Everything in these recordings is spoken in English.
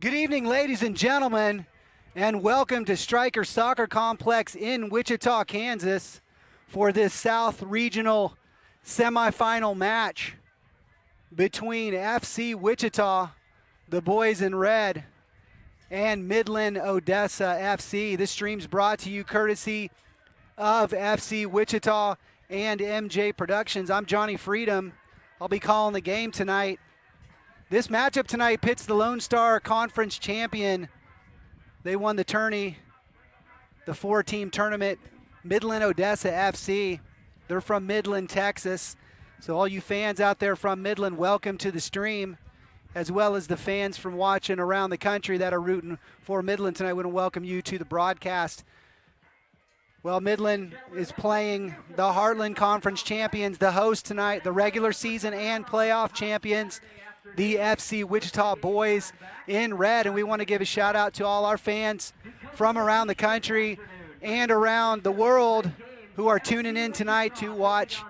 Good evening, ladies and gentlemen, and welcome to Stryker Soccer Complex in Wichita, Kansas for this South Regional semifinal match between FC Wichita, the boys in red, and Midland-Odessa FC. This stream's brought to you courtesy of FC Wichita and MJ Productions. I'm Johnny Freedom. I'll be calling the game tonight. This matchup tonight pits the Lone Star Conference champion. They won the tourney, the 4-team tournament, Midland-Odessa FC. They're from Midland, Texas. So all you fans out there from Midland, welcome to the stream, as well as the fans from watching around the country that are rooting for Midland tonight. We want to welcome you to the broadcast. Well, Midland is playing the Heartland Conference champions, the host tonight, the regular season and playoff champions, the FC Wichita boys in red. And we want to give a shout out to all our fans from around the country and around the world who are tuning in tonight to watch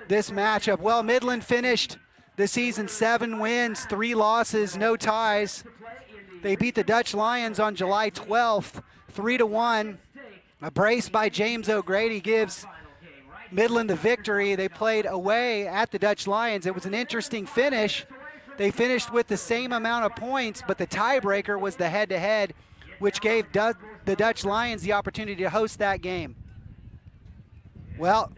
this matchup. Well, Midland finished the season 7 wins, 3 losses, no ties. They beat the Dutch Lions on July 12th, 3-1. A brace by James O'Grady gives Midland the victory. They played away at the Dutch Lions. It was an interesting finish. They finished with the same amount of points, but the tiebreaker was the head-to-head, which gave the Dutch Lions the opportunity to host that game. Well,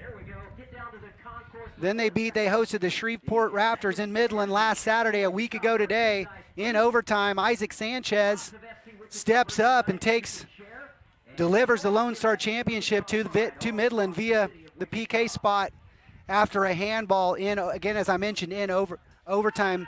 then they hosted the Shreveport Raptors in Midland last Saturday, a week ago today, in overtime. Isaac Sanchez steps up and delivers the Lone Star Championship to Midland via the PK spot after a handball in, again, as I mentioned, in overtime.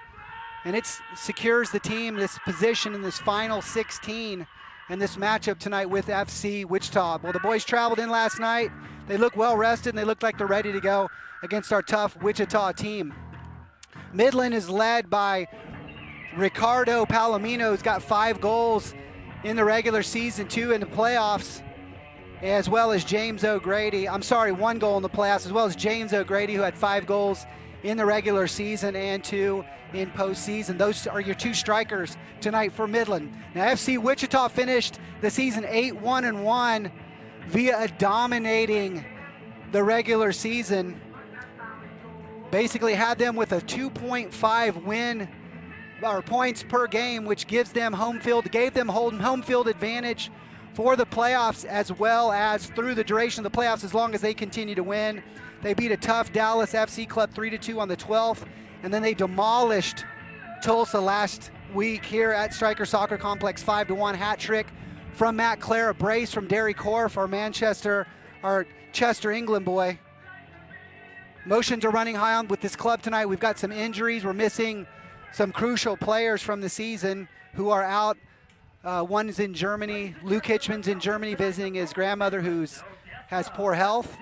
And it secures the team this position in this final 16 and this matchup tonight with FC Wichita. Well, the boys traveled in last night. They look well rested and they look like they're ready to go against our tough Wichita team. Midland is led by Ricardo Palomino, who's got 5 goals in the regular season, 2 in the playoffs, as well as James O'Grady. 1 goal in the playoffs, as well as James O'Grady, who had 5 goals in the regular season and 2 in postseason. Those are your 2 strikers tonight for Midland. Now, FC Wichita finished the season 8-1-1 via dominating the regular season. Basically had them with a 2.5 win or points per game, which gave them home field advantage for the playoffs, as well as through the duration of the playoffs, as long as they continue to win. They beat a tough Dallas FC club 3-2 on the 12th, and then they demolished Tulsa last week here at Stryker Soccer Complex, 5-1 hat trick from Matt Clare, a brace from Derry Corf, our Chester, England boy. Motions are running high on with this club tonight. We've got some injuries. We're missing some crucial players from the season who are out. One is in Germany. Luke Hitchman's in Germany visiting his grandmother who has poor health.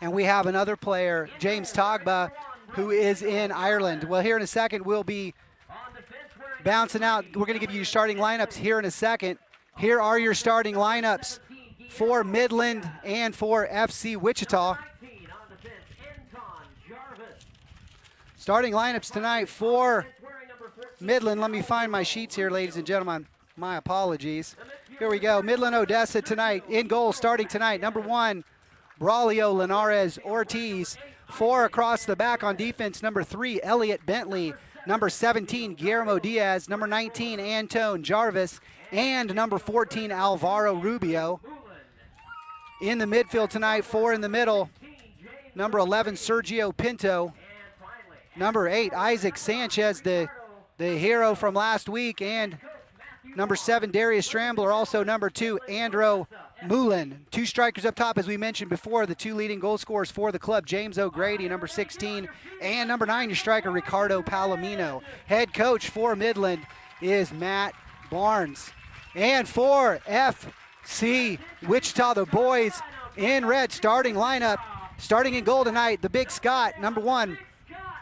And we have another player, James Togba, who is in Ireland. Well, here in a second, we'll be bouncing out. We're going to give you your starting lineups here in a second. Here are your starting lineups for Midland and for FC Wichita. Starting lineups tonight for Midland. Let me find my sheets here, ladies and gentlemen. My apologies. Here we go. Midland-Odessa tonight. In goal starting tonight. Number 1, Braulio Linares Ortiz. 4 across the back on defense. Number 3, Elliot Bentley. Number 17, Guillermo Diaz. Number 19, Antone Jarvis. And number 14, Alvaro Rubio. In the midfield tonight, 4 in the middle. Number 11, Sergio Pinto. Number 8, Isaac Sanchez, the hero from last week. And number 7, Darius Strambler. Also number 2, Andro Mullen. 2 strikers up top, as we mentioned before, the 2 leading goal scorers for the club, James O'Grady, number 16, and number 9, your striker, Ricardo Palomino. Head coach for Midland is Matt Barnes. And for FC Wichita, the boys in red, starting lineup, starting in goal tonight, the Big Scott, number 1,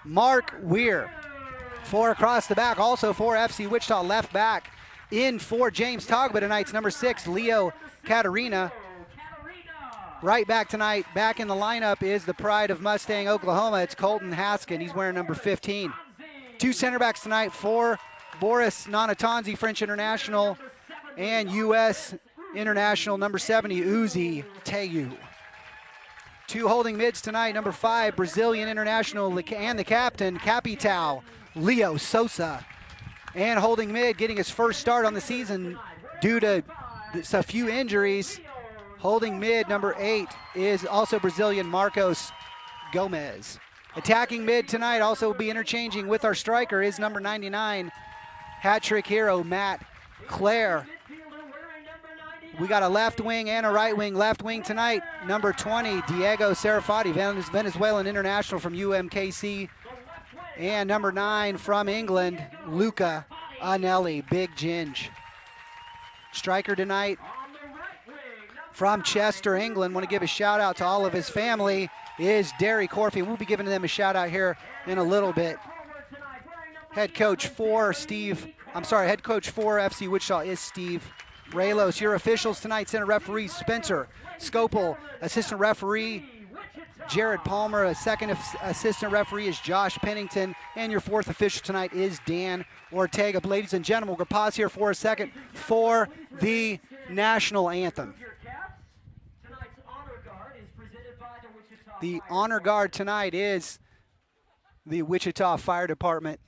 Mark Weir. 4 across the back, also for FC Wichita, left back. In for James Togba tonight's number 6, Leo Catarina. Right back tonight, back in the lineup is the pride of Mustang, Oklahoma. It's Colton Haskin. He's wearing number 15. 2 center backs tonight for Boris Nanatanzi, French international, and U.S. international number 70, Uzi Teyu. 2 holding mids tonight, number 5, Brazilian international and the captain, Capital, Leo Sosa. And holding mid, getting his first start on the season due to a few injuries. Holding mid, number 8, is also Brazilian, Marcos Gomez. Attacking mid tonight also will be interchanging with our striker is number 99, hat-trick hero, Matt Clare. We got a left wing and a right wing. Left wing tonight, number 20, Diego Serafati, Venezuelan international from UMKC. And number 9 from England, Luca Anelli, Big Ginge. Striker tonight from Chester, England. Want to give a shout out to all of his family is Derry Corfey. We'll be giving them a shout out here in a little bit. Head coach for FC Wichita is Steve Raylos. Your officials tonight, center referee Spencer Scopel, assistant referee Jared Palmer, a second assistant referee is Josh Pennington, and your 4th official tonight is Dan Ortega. Ladies and gentlemen, we'll pause here for a second for the national anthem. The honor guard tonight is the Wichita Fire Department.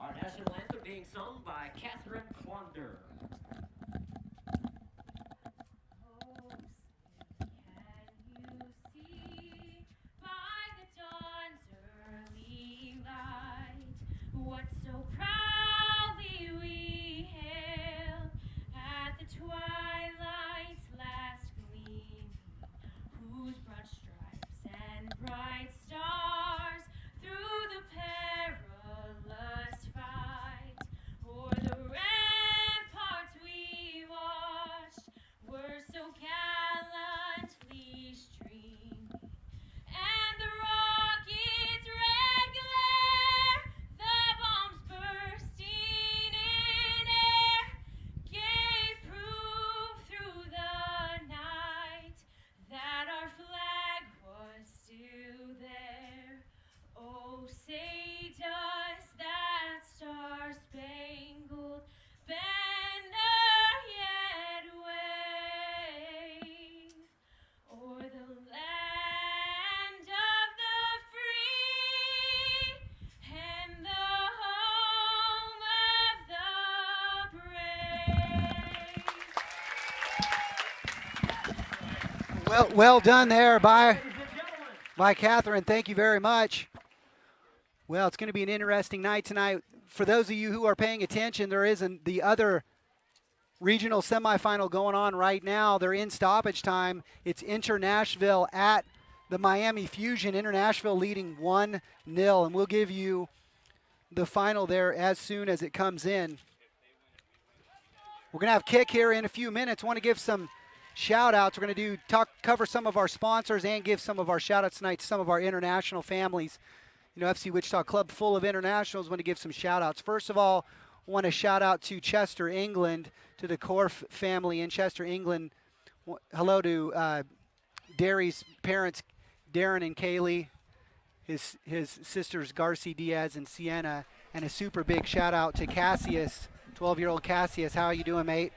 Our national anthem being sung by Catherine Quander. What so proudly we hail at the twilight's last gleam, whose broad stripes and bright stars through the perilous fight o'er the ramparts we watched were so gallantly streaming, and the rocket's red glare, the bombs bursting in air, gave proof through the night that our flag was still there. Oh, say does that star-spangled banner yet wave o'er the land of the free and the home of the brave? Well done there by Catherine. Thank you very much. Well, it's going to be an interesting night tonight. For those of you who are paying attention, there isn't the other regional semifinal going on right now. They're in stoppage time. It's Inter-Nashville at the Miami Fusion. Inter-Nashville leading 1-0, and we'll give you the final there as soon as it comes in. We're going to have kick here in a few minutes. Want to give some shout-outs. We're going to cover some of our sponsors and give some of our shout-outs tonight to some of our international families. You know, FC Wichita Club full of internationals. Want to give some shout-outs. First of all, want to shout out to Chester, England, to the Corf family in Chester, England. Hello to Derry's parents, Darren and Kaylee, his sisters Garci Diaz and Sienna, and a super big shout out to Cassius, 12-year-old Cassius. How are you doing, mate?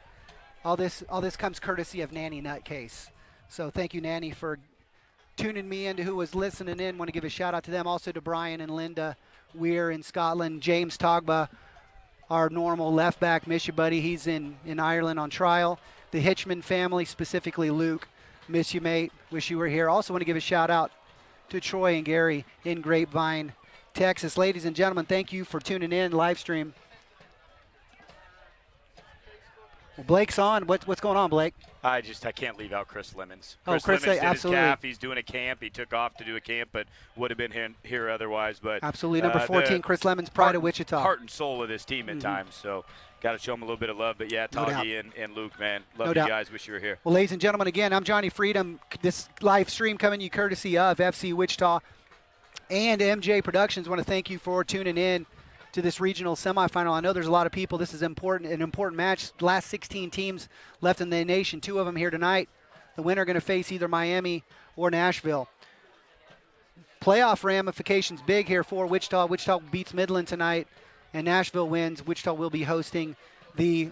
All this comes courtesy of Nanny Nutcase. So thank you, Nanny, for tuning me into who was listening in. Want to give a shout out to them. Also to Brian and Linda Weir in Scotland. James Togba, our normal left back, miss you, buddy. He's in Ireland on trial. The Hitchman family, specifically Luke, miss you, mate. Wish you were here. Also want to give a shout out to Troy and Gary in Grapevine, Texas. Ladies and gentlemen, thank you for tuning in live stream. Well, Blake's on. What's going on, Blake? I can't leave out Chris Lemons. Oh, Chris Lemons did absolutely. his calf. He's doing a camp. He took off to do a camp, but would have been here otherwise. But Absolutely. Number 14, Chris Lemons, pride of Wichita. Heart and soul of this team at times. So got to show him a little bit of love. But, yeah, Toggy and Luke, man, love you guys. Wish you were here. Well, ladies and gentlemen, again, I'm Johnny Freedom. This live stream coming to you courtesy of FC Wichita and MJ Productions. I want to thank you for tuning in to this regional semifinal. I know there's a lot of people. This is an important match. Last 16 teams left in the nation. 2 of them here tonight. The winner are going to face either Miami or Nashville. Playoff ramifications big here for Wichita. Wichita beats Midland tonight, and Nashville wins. Wichita will be hosting the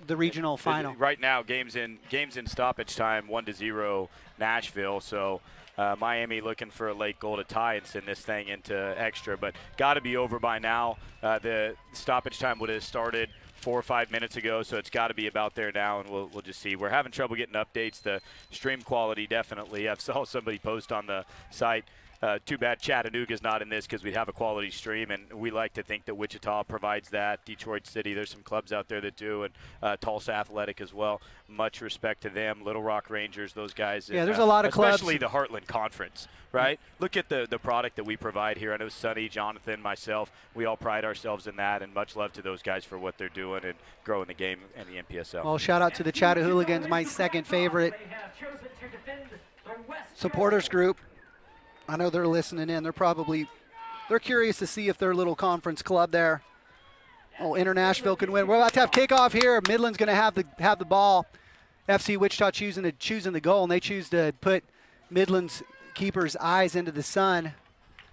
regional final. Right now, games in stoppage time, 1-0 Nashville. So Miami looking for a late goal to tie and send this thing into extra, but got to be over by now. The stoppage time would have started 4 or 5 minutes ago, so it's got to be about there now, and we'll just see. We're having trouble getting updates. The stream quality definitely. I saw somebody post on the site. Too bad Chattanooga's not in this because we'd have a quality stream, and we like to think that Wichita provides that. Detroit City, there's some clubs out there that do, and Tulsa Athletic as well. Much respect to them. Little Rock Rangers, those guys. Yeah, there's a lot of clubs. Especially the Heartland Conference, right? Look at the product that we provide here. I know Sonny, Jonathan, myself, we all pride ourselves in that, and much love to those guys for what they're doing and growing the game in the NPSL. Well, shout out to the Chattahooligans, my second favorite supporters group. I know they're listening in. They're curious to see if their little conference club there, Nashville could win. We're about to have kickoff here. Midland's going to have the ball. FC Wichita choosing the goal, and they choose to put Midland's keeper's eyes into the sun.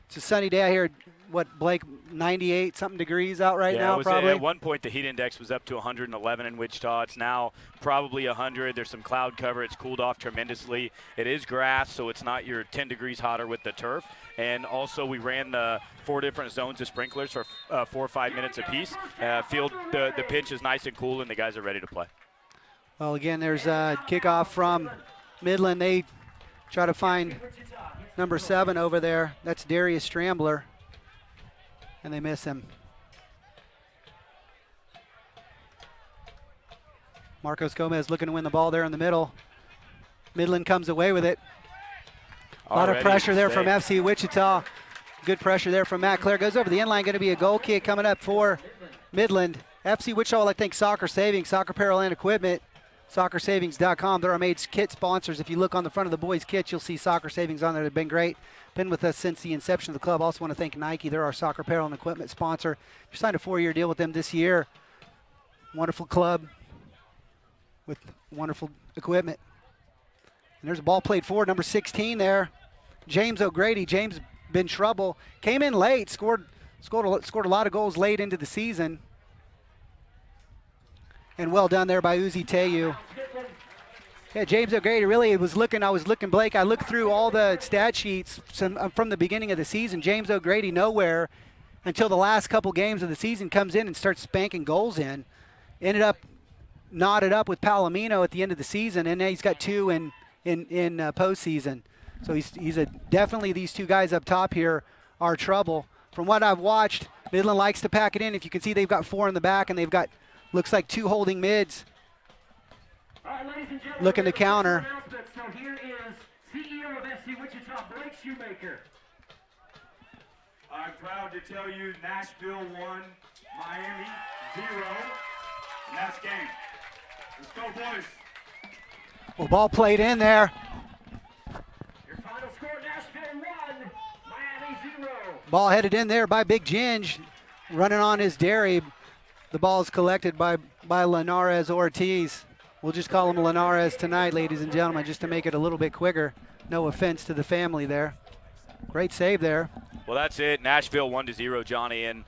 It's a sunny day out here. What, Blake, 98-something degrees out right now, probably? At one point, the heat index was up to 111 in Wichita. It's now probably 100. There's some cloud cover. It's cooled off tremendously. It is grass, so it's not your 10 degrees hotter with the turf. And also, we ran the 4 different zones of sprinklers for 4 or 5 minutes apiece. The pitch is nice and cool, and the guys are ready to play. Well, again, there's a kickoff from Midland. They try to find number 7 over there. That's Darius Strambler. And they miss him. Marcos Gomez looking to win the ball there in the middle. Midland comes away with it. A lot of pressure there from FC Wichita. Good pressure there from Matt Clare. Goes over the inline. Going to be a goal kick coming up for Midland. FC Wichita, I think Soccer Savings, Soccer Apparel and Equipment, soccersavings.com. They're our mates kit sponsors. If you look on the front of the boys' kits, you'll see Soccer Savings on there. They've been great. Been with us since the inception of the club. Also want to thank Nike. They're our soccer apparel and equipment sponsor. We signed a 4-year deal with them this year. Wonderful club with wonderful equipment. And there's a ball played forward, number 16 there. James O'Grady. James been trouble. Came in late, scored a lot of goals late into the season. And well done there by Uzi Teyu. Yeah, James O'Grady really I was looking, Blake. I looked through all the stat sheets from the beginning of the season. James O'Grady nowhere until the last couple games of the season comes in and starts spanking goals in. Ended up knotted up with Palomino at the end of the season, and now he's got 2 in postseason. So he's definitely these 2 guys up top here are trouble. From what I've watched, Midland likes to pack it in. If you can see, they've got 4 in the back, and they've got looks like 2 holding mids. Looking to counter. So here is CEO of FC Wichita, Blake Shoemaker. I'm proud to tell you Nashville 1, Miami 0. And that's game. Let's go, boys. Well, ball played in there. Your final score, Nashville 1, Miami 0. Ball headed in there by Big Ginge. Running on his dairy. The ball is collected by Linares Ortiz. We'll just call him Linares tonight, ladies and gentlemen, just to make it a little bit quicker. No offense to the family there. Great save there. Well, that's it. Nashville 1-0, Johnny, and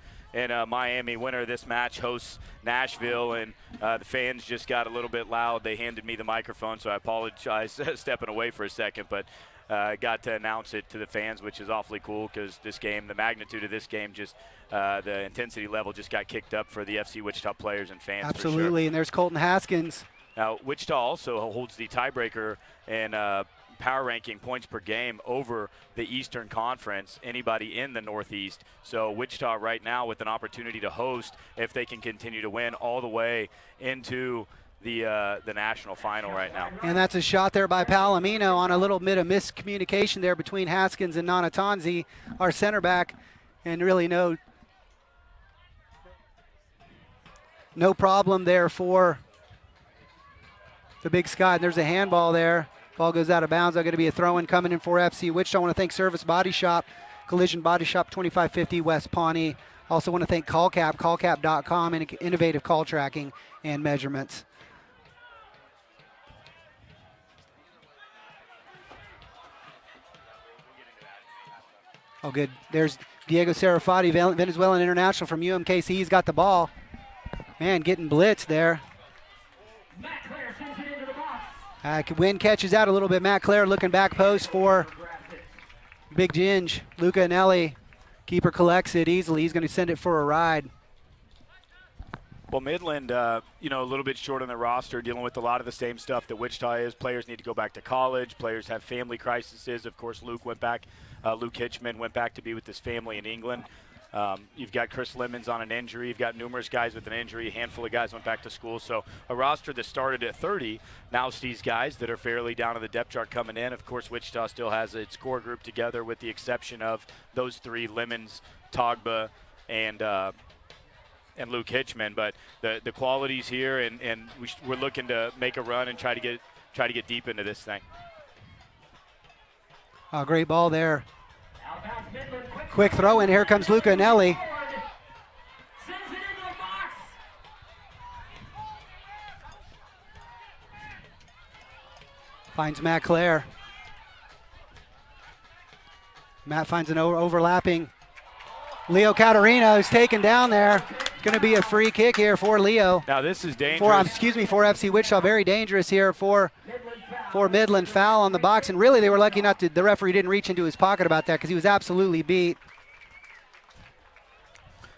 Miami winner of this match hosts Nashville, and the fans just got a little bit loud. They handed me the microphone, so I apologize stepping away for a second, but got to announce it to the fans, which is awfully cool because this game, the magnitude of this game, just the intensity level just got kicked up for the FC Wichita players and fans. Absolutely, for sure. And there's Colton Haskins. Now, Wichita also holds the tiebreaker in power ranking points per game over the Eastern Conference, anybody in the Northeast. So Wichita right now with an opportunity to host if they can continue to win all the way into the national final right now. And that's a shot there by Palomino on a little bit of miscommunication there between Haskins and Nanatanzi, our center back, and really no problem there for the Big Sky. And there's a handball there. Ball goes out of bounds. Going to be a throw-in coming in for FC Wichita. I want to thank Service Body Shop, Collision Body Shop, 2550 West Pawnee. Also want to thank CallCap, callcap.com, and innovative call tracking and measurements. Oh, good. There's Diego Serafati, Venezuelan international from UMKC. He's got the ball. Man, getting blitzed there. Matt Clare sends it into the box. Wynn catches out a little bit. Matt Clare looking back post for Big Ginge. Luca Anelli. Keeper collects it easily. He's going to send it for a ride. Well, Midland, a little bit short on the roster, dealing with a lot of the same stuff that Wichita is. Players need to go back to college. Players have family crises. Of course, Luke Hitchman went back to be with his family in England. You've got Chris Lemons on an injury. You've got numerous guys with an injury. A handful of guys went back to school. So a roster that started at 30 now sees guys that are fairly down on the depth chart coming in. Of course, Wichita still has its core group together with the exception of those three, Lemons, Togba, and Luke Hitchman. But the quality's here, and we're looking to make a run and try to get deep into this thing. Oh, great ball there. Outbounds Midland. Quick throw in. Here comes Luca Anelli. Sends it into the box. Finds Matt Clare. Matt finds an overlapping Leo Caterino, who's taken down there. Going to be a free kick here for Leo. Now this is dangerous. For FC Wichita. Very dangerous here for Midland. Foul on the box. And really they were lucky not to, the referee didn't reach into his pocket about that because he was absolutely beat.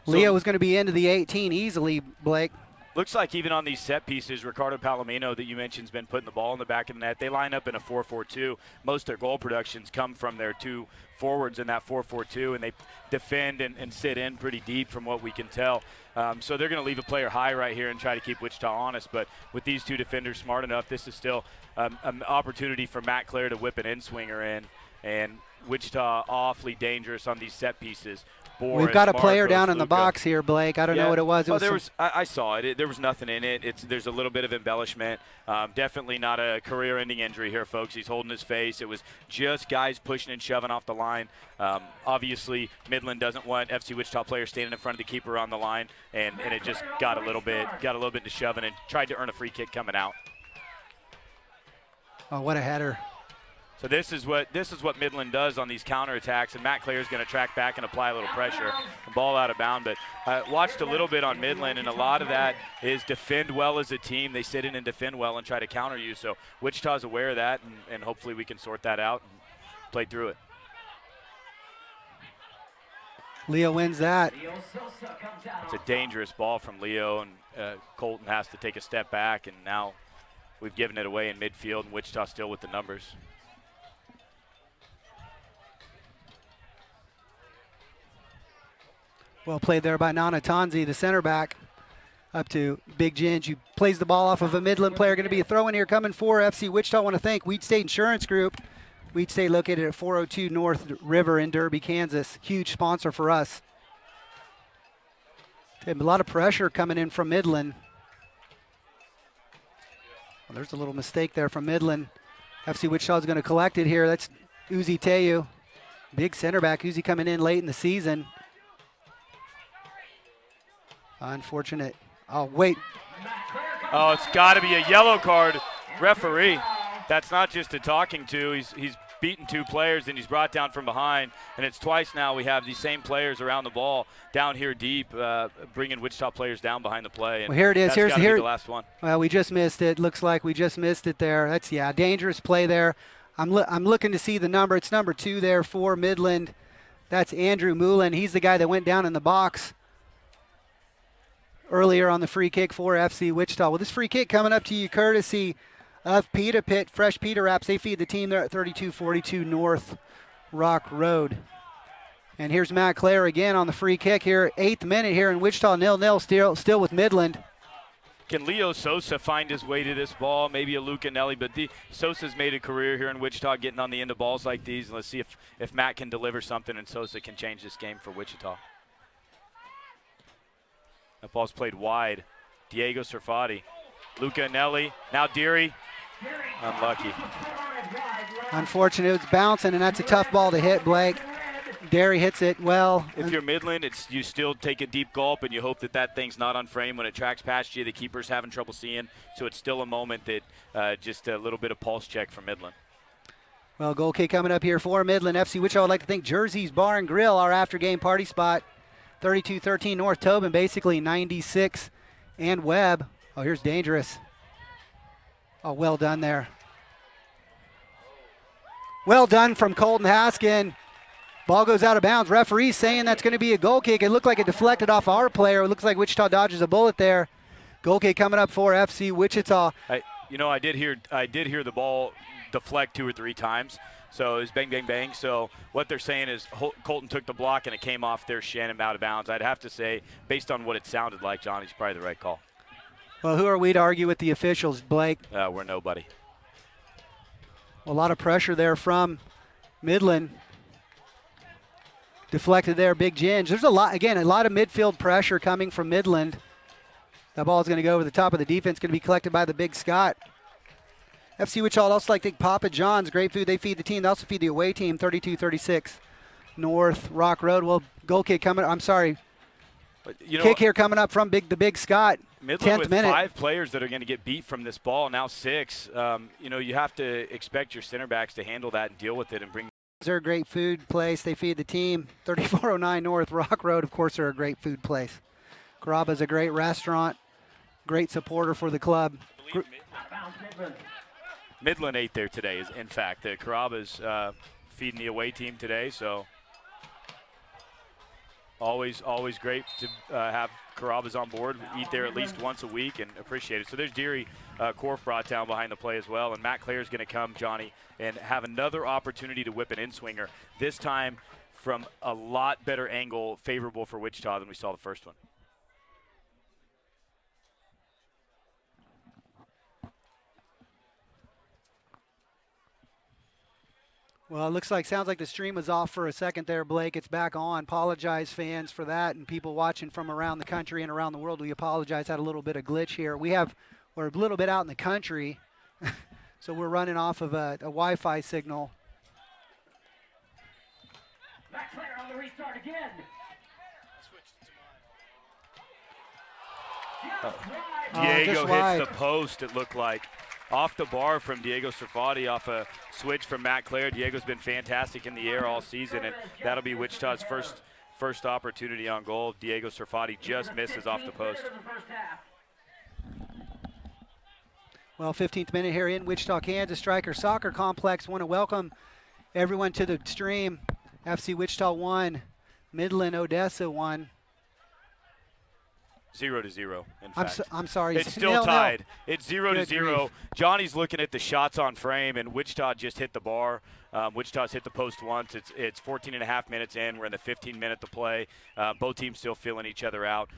Leo was going to be into the 18 easily, Blake. Looks like even on these set pieces, Ricardo Palomino that you mentioned has been putting the ball in the back of the net. They line up in a 4-4-2. Most of their goal productions come from their two forwards in that 4-4-2, and they defend and sit in pretty deep from what we can tell. So they're going to leave a player high right here and try to keep Wichita honest. But with these two defenders smart enough, this is still an opportunity for Matt Clare to whip an in-swinger in. And Wichita awfully dangerous on these set pieces. We've got a player down in the box here, Blake. I don't know what it was. I saw it. There was nothing in it. There's a little bit of embellishment. Definitely not a career-ending injury here, folks. He's holding his face. It was just guys pushing and shoving off the line. Obviously, Midland doesn't want FC Wichita players standing in front of the keeper on the line, and it just got a little bit into shoving and tried to earn a free kick coming out. Oh, what a header. So this is what Midland does on these counterattacks, and Matt Clare is going to track back and apply a little pressure. The ball out of bounds, but I watched a little bit on Midland, and a lot of that is defend well as a team. They sit in and defend well and try to counter you. So Wichita's aware of that, and hopefully we can sort that out and play through it. Leo wins that. It's a dangerous ball from Leo, and Colton has to take a step back, and now we've given it away in midfield, and Wichita still with the numbers. Well played there by Nanatanzi, the center back, up to Big Ginge, who plays the ball off of a Midland player. Going to be a throw in here coming for FC Wichita. I want to thank Weed State Insurance Group. Weed State located at 402 North River in Derby, Kansas. Huge sponsor for us. A lot of pressure coming in from Midland. Well, there's a little mistake there from Midland. FC Wichita is going to collect it here. That's Uzi Teyu, big center back. Uzi coming in late in the season. Unfortunate. Oh, wait. Oh, it's got to be a yellow card. Referee, that's not just a talking to. He's beaten two players, and he's brought down from behind. And it's twice now we have these same players around the ball down here deep, bringing Wichita players down behind the play. And well, here it is. Here's the last one. Well, we just missed it. Looks like we just missed it there. That's, dangerous play there. I'm looking to see the number. It's number 2 there for Midland. That's Andrew Moulin. He's the guy that went down in the box earlier on the free kick for FC Wichita. Well, this free kick coming up to you courtesy of Pita Pit, Fresh Pita Wraps. They feed the team there at 3242 North Rock Road. And here's Matt Clare again on the free kick here. 8th minute here in Wichita, 0-0 still with Midland. Can Leo Sosa find his way to this ball? Maybe a Luca Nelly, but Sosa's made a career here in Wichita getting on the end of balls like these. And let's see if Matt can deliver something and Sosa can change this game for Wichita. That ball's played wide. Diego Serfati. Luca Nelly. Now Deary. Unlucky. Unfortunate. It was bouncing, and that's a tough ball to hit, Blake. Derry hits it well. If you're Midland, you still take a deep gulp and you hope that thing's not on frame when it tracks past you. The keeper's having trouble seeing, so it's still a moment that just a little bit of pulse check from Midland. Well, goal kick coming up here for Midland FC, which I would like to thank Jersey's Bar and Grill, our after-game party spot, 3213 North Tobin, basically 96 and Webb. Oh, here's Dangerous. Oh, well done there. Well done from Colton Haskin. Ball goes out of bounds. Referee saying that's going to be a goal kick. It looked like it deflected off our player. It looks like Wichita dodges a bullet there. Goal kick coming up for FC Wichita. I did hear the ball deflect 2 or 3 times. So it was bang, bang, bang. So what they're saying is Colton took the block and it came off their shin and out of bounds. I'd have to say, based on what it sounded like, Johnny's probably the right call. Well, who are we to argue with the officials, Blake? We're nobody. A lot of pressure there from Midland. Deflected there, Big Ginge. There's a lot of midfield pressure coming from Midland. That ball is going to go over the top of the defense, going to be collected by the Big Scott. FC Wichita would also like to thank Papa John's. Great food. They feed the team. They also feed the away team, 3236 North Rock Road. Well, goal kick coming. I'm sorry. Kick here coming up from the Big Scott. Midland 10th with minute. 5 players that are going to get beat from this ball, now 6. You have to expect your center backs to handle that and deal with it and bring. They're a great food place. They feed the team. 3409 North Rock Road, of course, they're a great food place. Caraba's a great restaurant, great supporter for the club. Midland ate there today, in fact. Caraba's feeding the away team today, so always great to have Carrabba's on board, eat there at least once a week, and appreciate it. So there's Deary Korf brought down behind the play as well, and Matt Clare's going to come, Johnny, and have another opportunity to whip an in-swinger, this time from a lot better angle, favorable for Wichita than we saw the first one. Well, it sounds like the stream was off for a second there, Blake. It's back on. Apologize, fans, for that, and people watching from around the country and around the world. We apologize. Had a little bit of glitch here. We're a little bit out in the country, so we're running off of a Wi-Fi signal. Matt Clare on the restart again. Diego wide. hits the post, it looked like. Off the bar from Diego Serfati, off a switch from Matt Clare. Diego's been fantastic in the air all season, and that'll be Wichita's first opportunity on goal. Diego Serfati just misses off the post. Well, 15th minute here in Wichita, Kansas. Stryker Soccer Complex. Want to welcome everyone to the stream. FC Wichita 1, Midland-Odessa 1. 0-0, in fact. I'm sorry. It's still tied. It's 0-0. Johnny's looking at the shots on frame, and Wichita just hit the bar. Wichita's hit the post once. It's 14 and a half minutes in. We're in the 15-minute to play. Both teams still feeling each other out.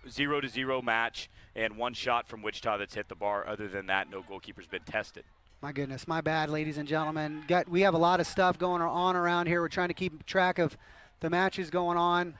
0-0 match, and 1 shot from Wichita that's hit the bar. Other than that, no goalkeeper's been tested. My goodness, my bad, ladies and gentlemen. We have a lot of stuff going on around here. We're trying to keep track of the matches going on.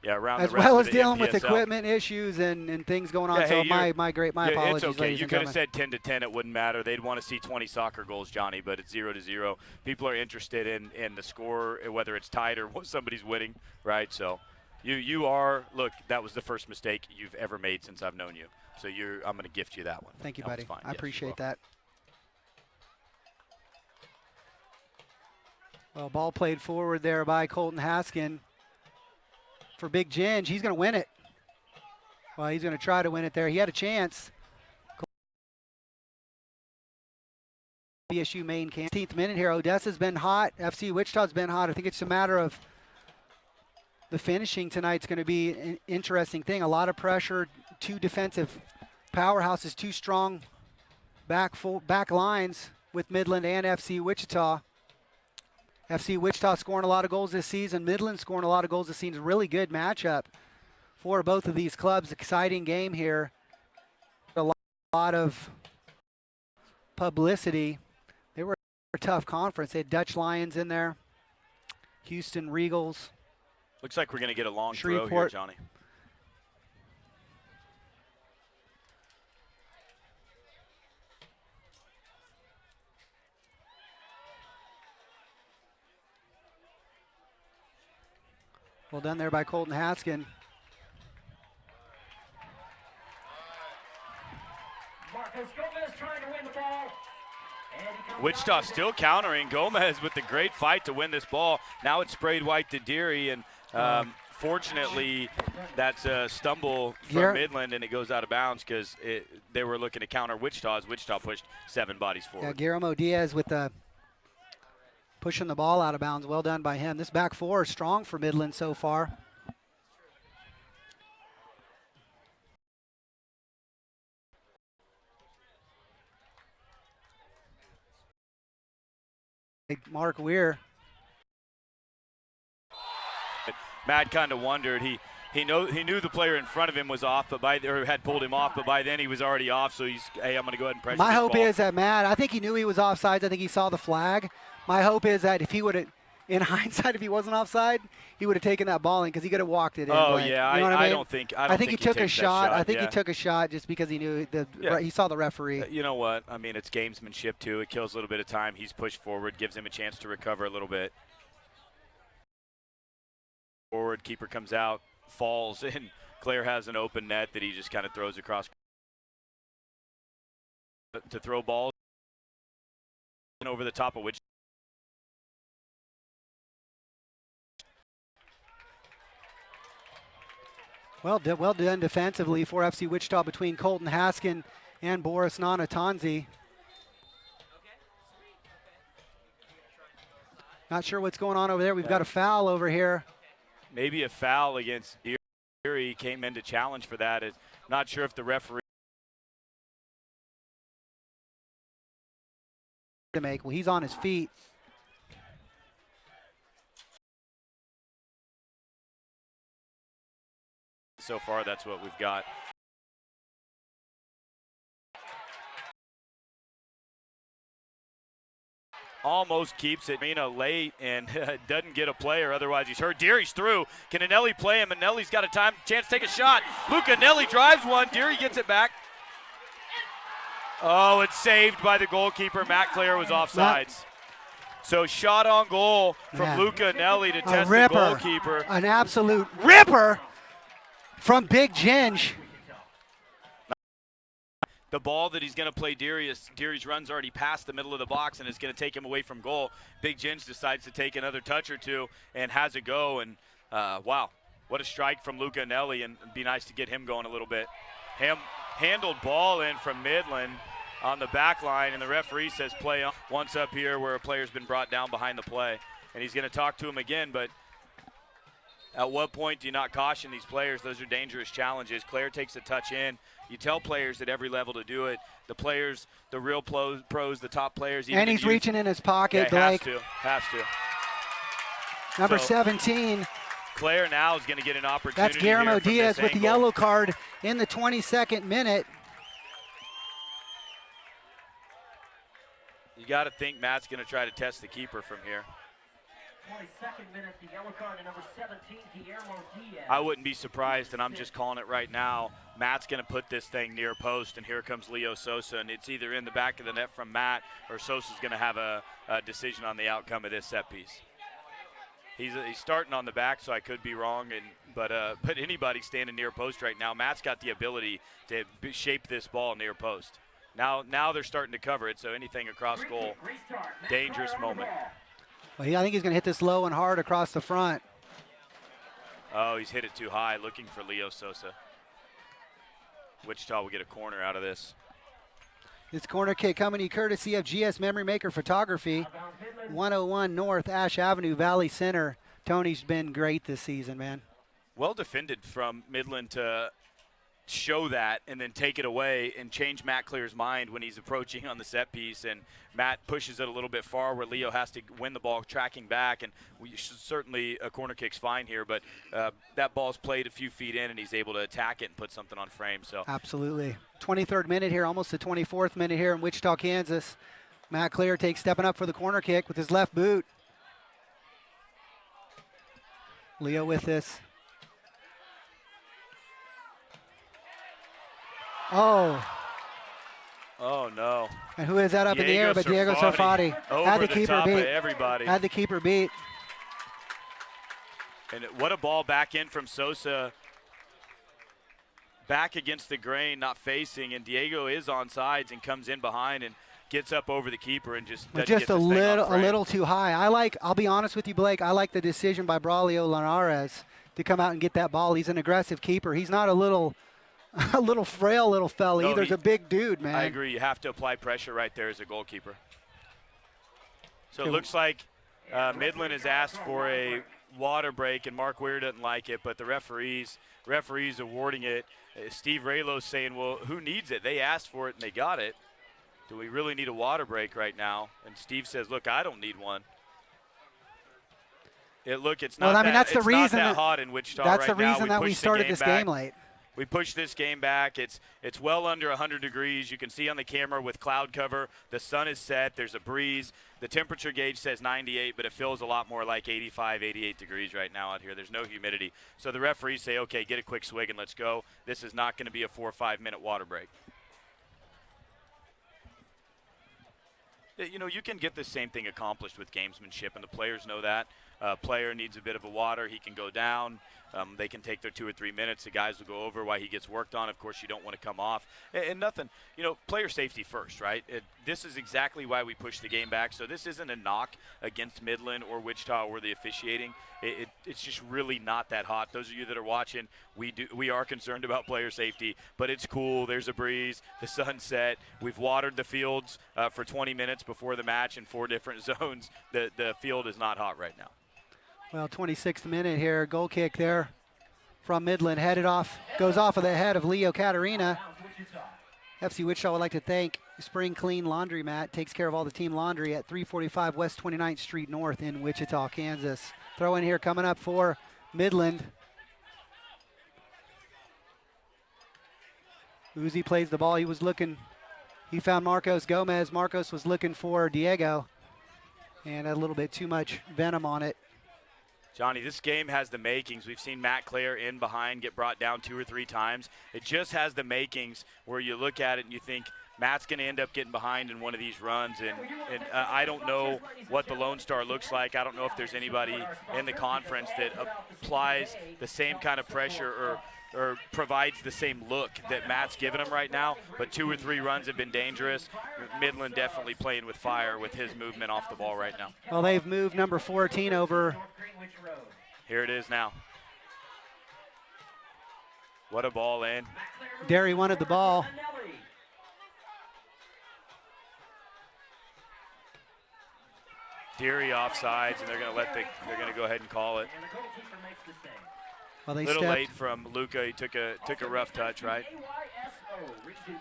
Yeah, around as the rest well of as the dealing with NPSL. Equipment issues and things going on. Yeah, so hey, my apologies, it's okay. ladies You and could have gentlemen. said 10-10. It wouldn't matter. They'd want to see 20 soccer goals, Johnny, but it's 0-0. People are interested in the score, whether it's tied or somebody's winning, right? So you are, look, that was the first mistake you've ever made since I've known you. So I'm going to gift you that one. Thank you, That buddy. was fine. I Yes, appreciate you're that. Well, ball played forward there by Colton Haskin. For Big Ginge, he's going to win it. Well, he's going to try to win it there. He had a chance. BSU main camp. 15th minute here. Odessa's been hot. FC Wichita's been hot. I think it's a matter of the finishing tonight's going to be an interesting thing. A lot of pressure, 2 defensive powerhouses, 2 strong back lines with Midland and FC Wichita. FC Wichita scoring a lot of goals this season. Midland scoring a lot of goals this season. Really good matchup for both of these clubs. Exciting game here lot of publicity. They were a tough conference. They had Dutch Lions in there, Houston Regals. Looks like we're going to get a long throw here, Shreveport. Johnny. Well done there by Colton Haskin. Marcus Gomez trying to win the ball. And he comes Wichita out. still countering. Gomez with the great fight to win this ball. Now it's sprayed white to Deary, and fortunately that's a stumble from Midland, and it goes out of bounds because they were looking to counter Wichita as Wichita pushed 7 bodies forward. Yeah, Guillermo Diaz with the pushing the ball out of bounds. Well done by him. This back four is strong for Midland so far. Mark Weir. Matt kind of wondered. He knew the player in front of him was off, or had pulled him off, but by then he was already off. So hey, I'm going to go ahead and pressure My this hope ball. is that Matt, I think he knew he was offsides. I think he saw the flag. My hope is that if he would have, in hindsight, if he wasn't offside, he would have taken that ball in because he could have walked it in. Oh like, yeah, you know what I mean? I think he took a takes that shot. I think yeah. he took a shot just because he knew he saw the referee. You know what? I mean, it's gamesmanship too. It kills a little bit of time. He's pushed forward, gives him a chance to recover a little bit. Forward, keeper comes out, falls, and Claire has an open net that he just kind of throws across to throw balls and over the top of which. Well done defensively for FC Wichita between Colton Haskin and Boris Nanatanzi. Not sure what's going on over there. We've got a foul over here. Maybe a foul against Erie. Came in to challenge for that. Not sure if the referee to make. Well, he's on his feet. so far. That's what we've got. Almost keeps it. Mina late and doesn't get a player. Otherwise, he's hurt. Deary's through. Can Anelli play him? Anelli's got a chance to take a shot. Luca Anelli drives one. Deary gets it back. Oh, it's saved by the goalkeeper. Matt Clare was offsides. So shot on goal from Luca Anelli to test the goalkeeper. An absolute ripper from Big Ginge. The ball that he's going to play Deary's run's already past the middle of the box and is going to take him away from goal. Big Ginge decides to take another touch or two and has a go. And wow, what a strike from Luca Anelli, and it'd be nice to get him going a little bit. Handled ball in from Midland on the back line, and the referee says play on. Once up here where a player's been brought down behind the play. And he's going to talk to him again, but at what point do you not caution these players? Those are dangerous challenges. Claire takes a touch in. You tell players at every level to do it. The players, the real pros, the top players. And he's reaching in his pocket, yeah, Blake. Has to. Number so, 17. Claire now is going to get an opportunity. That's Guillermo here from Diaz this with the angle. yellow card in the 22nd minute. You got to think Matt's going to try to test the keeper from here. 22nd minute, the yellow card to number 17, Guillermo Diaz. I wouldn't be surprised, and I'm just calling it right now. Matt's going to put this thing near post, and here comes Leo Sosa, and it's either in the back of the net from Matt, or Sosa's going to have a decision on the outcome of this set piece. He's starting on the back, so I could be wrong, but anybody standing near post right now, Matt's got the ability to shape this ball near post. Now they're starting to cover it, so anything across goal, dangerous moment. Well, I think he's going to hit this low and hard across the front. Oh, he's hit it too high, looking for Leo Sosa. Wichita will get a corner out of this. This corner kick coming to you courtesy of GS Memory Maker Photography, 101 North Ash Avenue, Valley Center. Tony's been great this season, man. Well defended from Midland to show that and then take it away and change Matt Clear's mind when he's approaching on the set piece, and Matt pushes it a little bit far where Leo has to win the ball tracking back, and certainly a corner kick's fine here, but that ball's played a few feet in and he's able to attack it and put something on frame. So Absolutely. 23rd minute here, almost the 24th minute here in Wichita, Kansas. Matt Clear stepping up for the corner kick with his left boot. Leo with this. Oh. Oh no. And who is that up in the air but Diego Sarfati? Had the keeper beat. Everybody. Had the keeper beat. And what a ball back in from Sosa. Back against the grain, not facing, and Diego is on sides and comes in behind and gets up over the keeper and just doesn't get this thing on frame. A little too high. I'll be honest with you, Blake, I like the decision by Braulio Linares to come out and get that ball. He's an aggressive keeper. He's not a little frail little fella either. He's a big dude, man. I agree. You have to apply pressure right there as a goalkeeper. So it looks like Midland has asked for a water break, and Mark Weir doesn't like it, but the referees awarding it. Steve Raylos saying, well, who needs it? They asked for it and they got it. Do we really need a water break right now? And Steve says, look, I don't need one. It's not that's the reason that hot in Wichita That's right the reason now. that we started this game late. We pushed this game back. It's well under 100 degrees. You can see on the camera with cloud cover. The sun is set. There's a breeze. The temperature gauge says 98, but it feels a lot more like 85, 88 degrees right now out here. There's no humidity. So the referees say, okay, get a quick swig and let's go. This is not going to be a 4 or 5 minute water break. You know, you can get the same thing accomplished with gamesmanship, and the players know that. Player needs a bit of a water. He can go down. They can take their 2 or 3 minutes. The guys will go over while he gets worked on. Of course, you don't want to come off. And nothing, player safety first, right? This is exactly why we push the game back. So this isn't a knock against Midland or Wichita or the officiating. It's just really not that hot. Those of you that are watching, we are concerned about player safety, but it's cool. There's a breeze. The sun's set. We've watered the fields for 20 minutes before the match in 4 different zones. The field is not hot right now. Well, 26th minute here, goal kick there from Midland, goes off of the head of Leo Caterina. FC Wichita would like to thank Spring Clean Laundromat, takes care of all the team laundry at 345 West 29th Street North in Wichita, Kansas. Throw in here coming up for Midland. Uzi plays the ball. He found Marcos Gomez. Marcos was looking for Diego, and a little bit too much venom on it. Johnny, this game has the makings. We've seen Matt Clare in behind get brought down 2 or 3 times. It just has the makings where you look at it and you think Matt's going to end up getting behind in one of these runs. And I don't know what the Lone Star looks like. I don't know if there's anybody in the conference that applies the same kind of pressure or provides the same look that Matt's giving him right now. But 2 or 3 runs have been dangerous. Midland definitely playing with fire with his movement off the ball right now. Well, they've moved number 14 over. Here it is now. What a ball in. Derry wanted the ball. Deary offsides, and they're going to go ahead and call it. Well, a little late from Luca. He took a rough touch, right?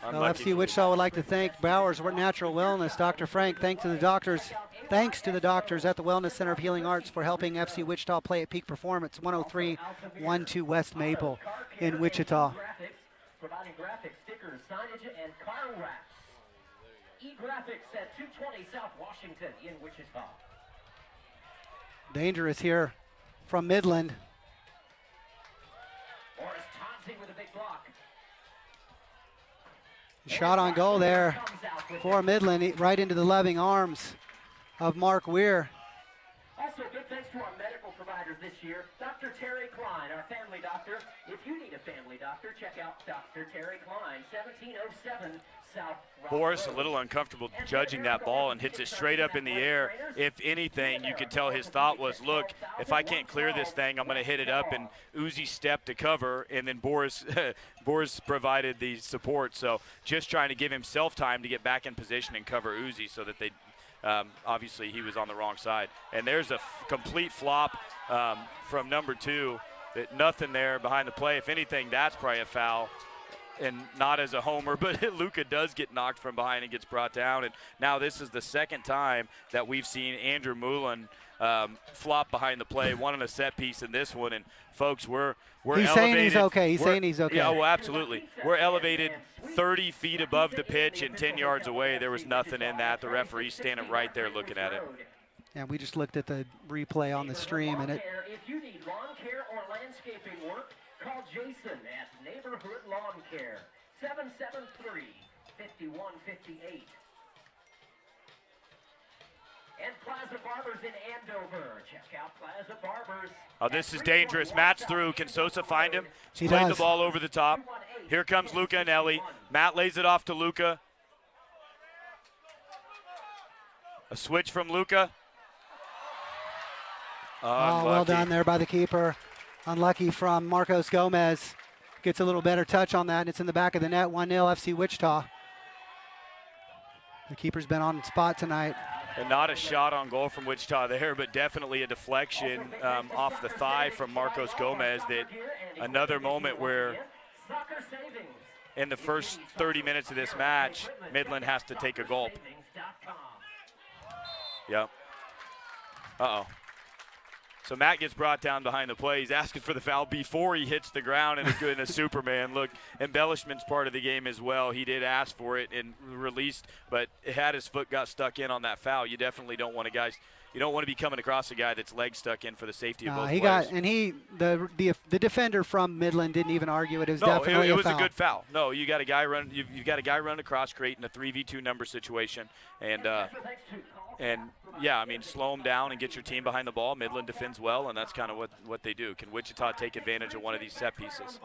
Well, FC Wichita would like to thank Bowers Natural Wellness, Dr. Frank. Thanks to the doctors at the Wellness Center of Healing Arts for helping FC Wichita play at peak performance. 103-12 West Maple in Wichita. Providing graphics, stickers, signage, and car wraps. E-Graphics at 220 South Washington in Wichita. Dangerous here from Midland. Morris Tonsing with a big block. Shot on goal there for Midland, right into the loving arms of Mark Weir. Also, good thanks to our medical providers this year. Dr. Terry Klein, our family doctor. If you need a family doctor, check out Dr. Terry Klein, 1707 South Rock Boris Road. a little uncomfortable judging that ball and hits it straight up in the air. If anything, you could tell his thought was, look, if I can't clear this thing, I'm going to hit it up, and Uzi stepped to cover, and then Boris provided the support. So just trying to give himself time to get back in position and cover Uzi so that they obviously he was on the wrong side. And there's a complete flop from number 2. Nothing there behind the play. If anything, that's probably a foul and not as a homer, but Luca does get knocked from behind and gets brought down. And now this is the second time that we've seen Andrew Mullen flop behind the play, one on a set piece in this one. And folks, we're He's elevated. saying he's okay. He's saying he's okay. Yeah, well, absolutely. We're elevated 30 feet above the pitch and 10 yards away. There was nothing in that. The referee's standing right there looking at it. And we just looked at the replay on the stream, and it. If you need lawn care or landscaping work, call Jason at Neighborhood Lawn Care, 773-5158. And Plaza Barbers in Andover. Check out Plaza Barbers. Oh, this is dangerous. Matt's through. Can Sosa find him? He Played does. the ball over the top. Here comes Luca and Ellie. Matt lays it off to Luca. A switch from Luca. Oh, well done there by the keeper. Unlucky from Marcos Gomez. Gets a little better touch on that, and it's in the back of the net. 1-0 FC Wichita. The keeper's been on spot tonight. And not a shot on goal from Wichita there, but definitely a deflection off the thigh from Marcos Gomez. That another moment where in the first 30 minutes of this match, Midland has to take a gulp. Yep. Uh-oh. So Matt gets brought down behind the play. He's asking for the foul before he hits the ground, and a Superman. Look, embellishment's part of the game as well. He did ask for it and released, but had his foot got stuck in on that foul. You definitely don't want you don't want to be coming across a guy that's leg stuck in for the safety of both players. The defender from Midland didn't even argue it. It was No, definitely it a was foul. a good foul. No, you got a guy run. You've got a guy run across, creating a 3v2 number situation, and yeah, I mean, slow them down and get your team behind the ball. Midland defends well, and that's kind of what they do. Can Wichita take advantage of one of these set pieces?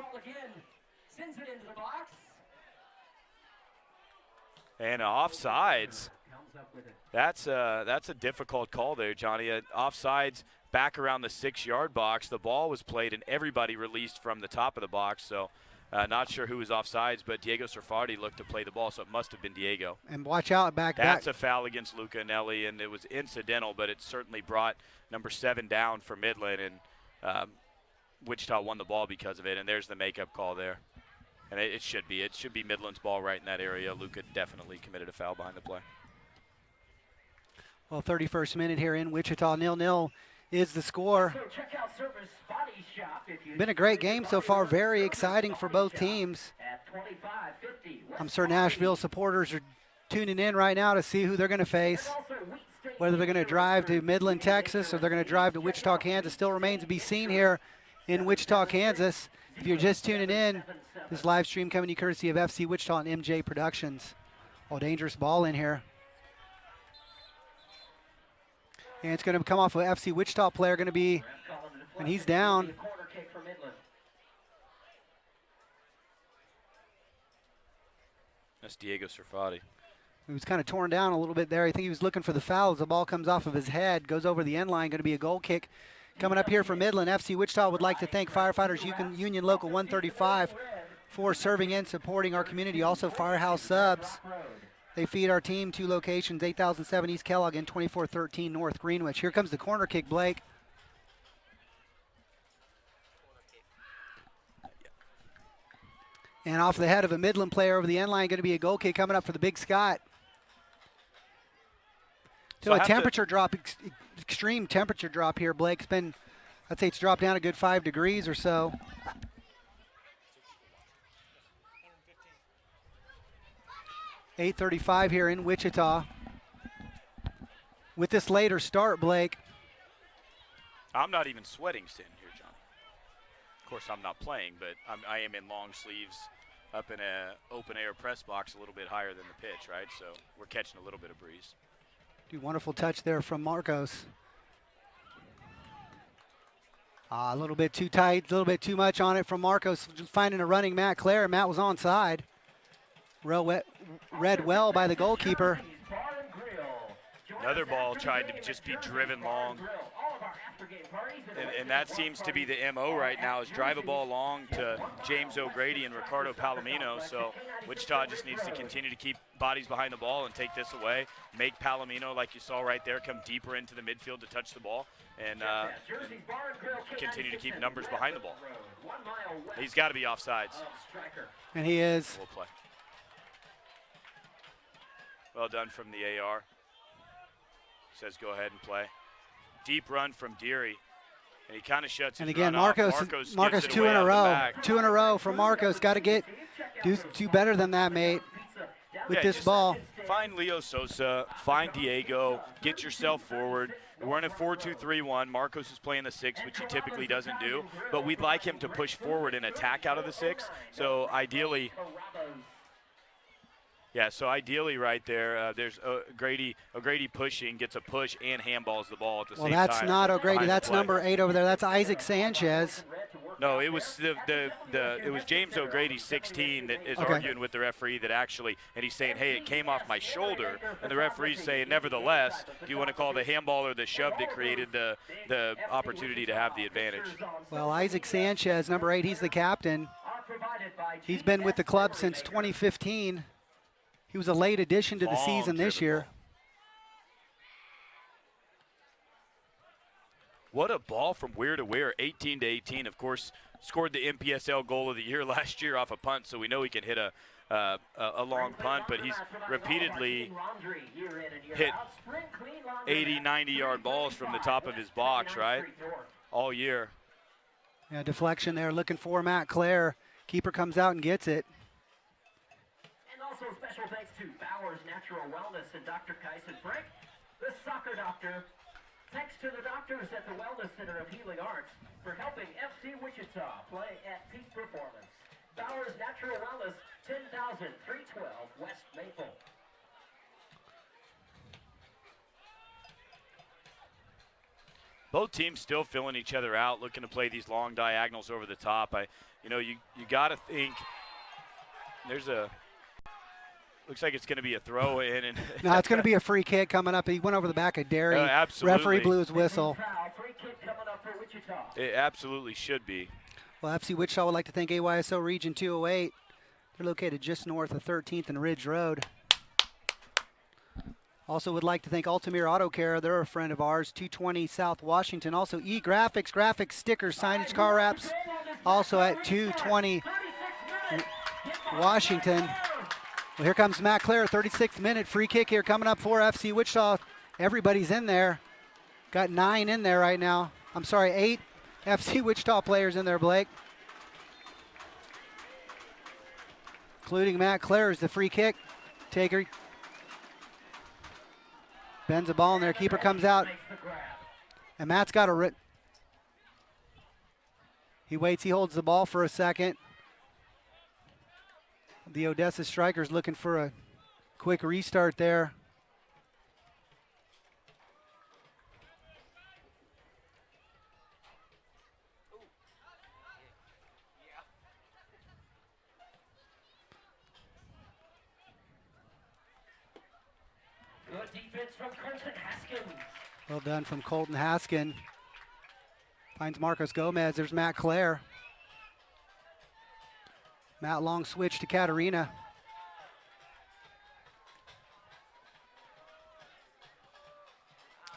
And offsides. That's a difficult call there, Johnny. Offsides back around the 6-yard box. The ball was played, and everybody released from the top of the box. So not sure who was offsides, but Diego Sarfati looked to play the ball, so it must have been Diego. And watch out, back. That's a foul against Luca Anelli, and it was incidental, but it certainly brought number 7 down for Midland, and Wichita won the ball because of it, and there's the makeup call there. And it should be. It should be Midland's ball right in that area. Luca definitely committed a foul behind the play. Well, 31st minute here in Wichita, 0-0 is the score. Been a great game so far, very exciting for both teams. I'm sure Nashville supporters are tuning in right now to see who they're going to face. Whether they're going to drive to Midland, Texas, or they're going to drive to Wichita, Kansas, still remains to be seen here in Wichita, Kansas. If you're just tuning in, this live stream coming to you courtesy of FC Wichita and MJ Productions. Oh, dangerous ball in here. And it's going to come off of FC Wichita player, going to be, and he's down. That's Diego Sarfati. He was kind of torn down a little bit there. I think he was looking for the foul as the ball comes off of his head, goes over the end line, going to be a goal kick. Coming up here for Midland, FC Wichita would like to thank Firefighters Union Local 135 for serving and supporting our community. Also, Firehouse Subs. They feed our team, 2 locations, 8007 East Kellogg and 2413 North Greenwich. Here comes the corner kick, Blake. And off the head of a Midland player over the end line, going to be a goal kick coming up for the Big Scott. So a temperature drop, extreme temperature drop here, Blake. It's been, I'd say it's dropped down a good 5 degrees or so. .8:35 here in Wichita. With this later start, Blake. I'm not even sweating sitting here, Johnny. Of course, I'm not playing, but I am in long sleeves up in a open air press box a little bit higher than the pitch, right? So we're catching a little bit of breeze. Wonderful touch there from Marcos. A little bit too tight, a little bit too much on it from Marcos, finding a running Matt Clare. Matt was onside. Read well by the goalkeeper. Another ball tried to just be driven long. And that seems to be the MO right now, is drive a ball long to James O'Grady and Ricardo Palomino. So Wichita just needs to continue to keep bodies behind the ball and take this away. Make Palomino, like you saw right there, come deeper into the midfield to touch the ball and continue to keep numbers behind the ball. He's got to be offsides. And he is. We'll play. Well done from the AR. Says go ahead and play. Deep run from Deary. And he kind of shuts And his again, run off. Marcos gives it 2 away in a out the row. back. 2 in a row from Marcos. Got to do better than that, mate, with Yeah, this just ball. Find Leo Sosa, find Diego, get yourself forward. We're in a 4-2-3-1. Marcos is playing the 6, which he typically doesn't do, but we'd like him to push forward and attack out of the 6. So ideally, ideally right there, there's O'Grady pushing, gets a push and handballs the ball at the same time. Well, that's not O'Grady. behind the That's play. number 8 over there. That's Isaac Sanchez. No, it was it was James O'Grady, 16, that is arguing with the referee that actually, and he's saying, hey, it came off my shoulder, and the referee's saying, nevertheless, do you want to call the handball or the shove that created the opportunity to have the advantage? Well, Isaac Sanchez, number 8, he's the captain. He's been with the club since 2015. He was a late addition to the season this year. What a ball from Weir to Weir, 18-18. Of course, scored the NPSL goal of the year last year off a punt, so we know he can hit a long punt, but he's repeatedly hit 80, 90-yard balls from the top of his box, right, all year. Yeah, deflection there, looking for Matt Clare. Keeper comes out and gets it. And also special thanks to Bowers Natural Wellness and Dr. Kyson Frank, the soccer doctor. Thanks to the doctors at the Wellness Center of Healing Arts for helping FC Wichita play at peak performance. Bowers Natural Wellness, 10,312 West Maple. Both teams still filling each other out, looking to play these long diagonals over the top. You got to think there's a. Looks like it's going to be a throw in. And No, it's going to be a free kick coming up. He went over the back of Derry. Absolutely. Referee blew his whistle. Free kick coming up for Wichita. It absolutely should be. Well, FC Wichita would like to thank AYSO Region 208. They're located just north of 13th and Ridge Road. Also would like to thank Altamir Auto Care. They're a friend of ours, 220 South Washington. Also E-Graphics, graphics, stickers, signage, car wraps. Also at 220 Washington. Well, here comes Matt Clare, 36th minute. Free kick here coming up for FC Wichita. Everybody's in there. Got 9 in there right now. I'm sorry, 8 FC Wichita players in there, Blake. Including Matt Clare is the free kick taker. Bends the ball in there. Keeper comes out. And Matt's got a he waits. He holds the ball for a second. The Odessa Strikers looking for a quick restart there. Good defense from Colton Haskins. Well done from Colton Haskin. Finds Marcos Gomez. There's Matt Clare. Matt long switch to Katarina.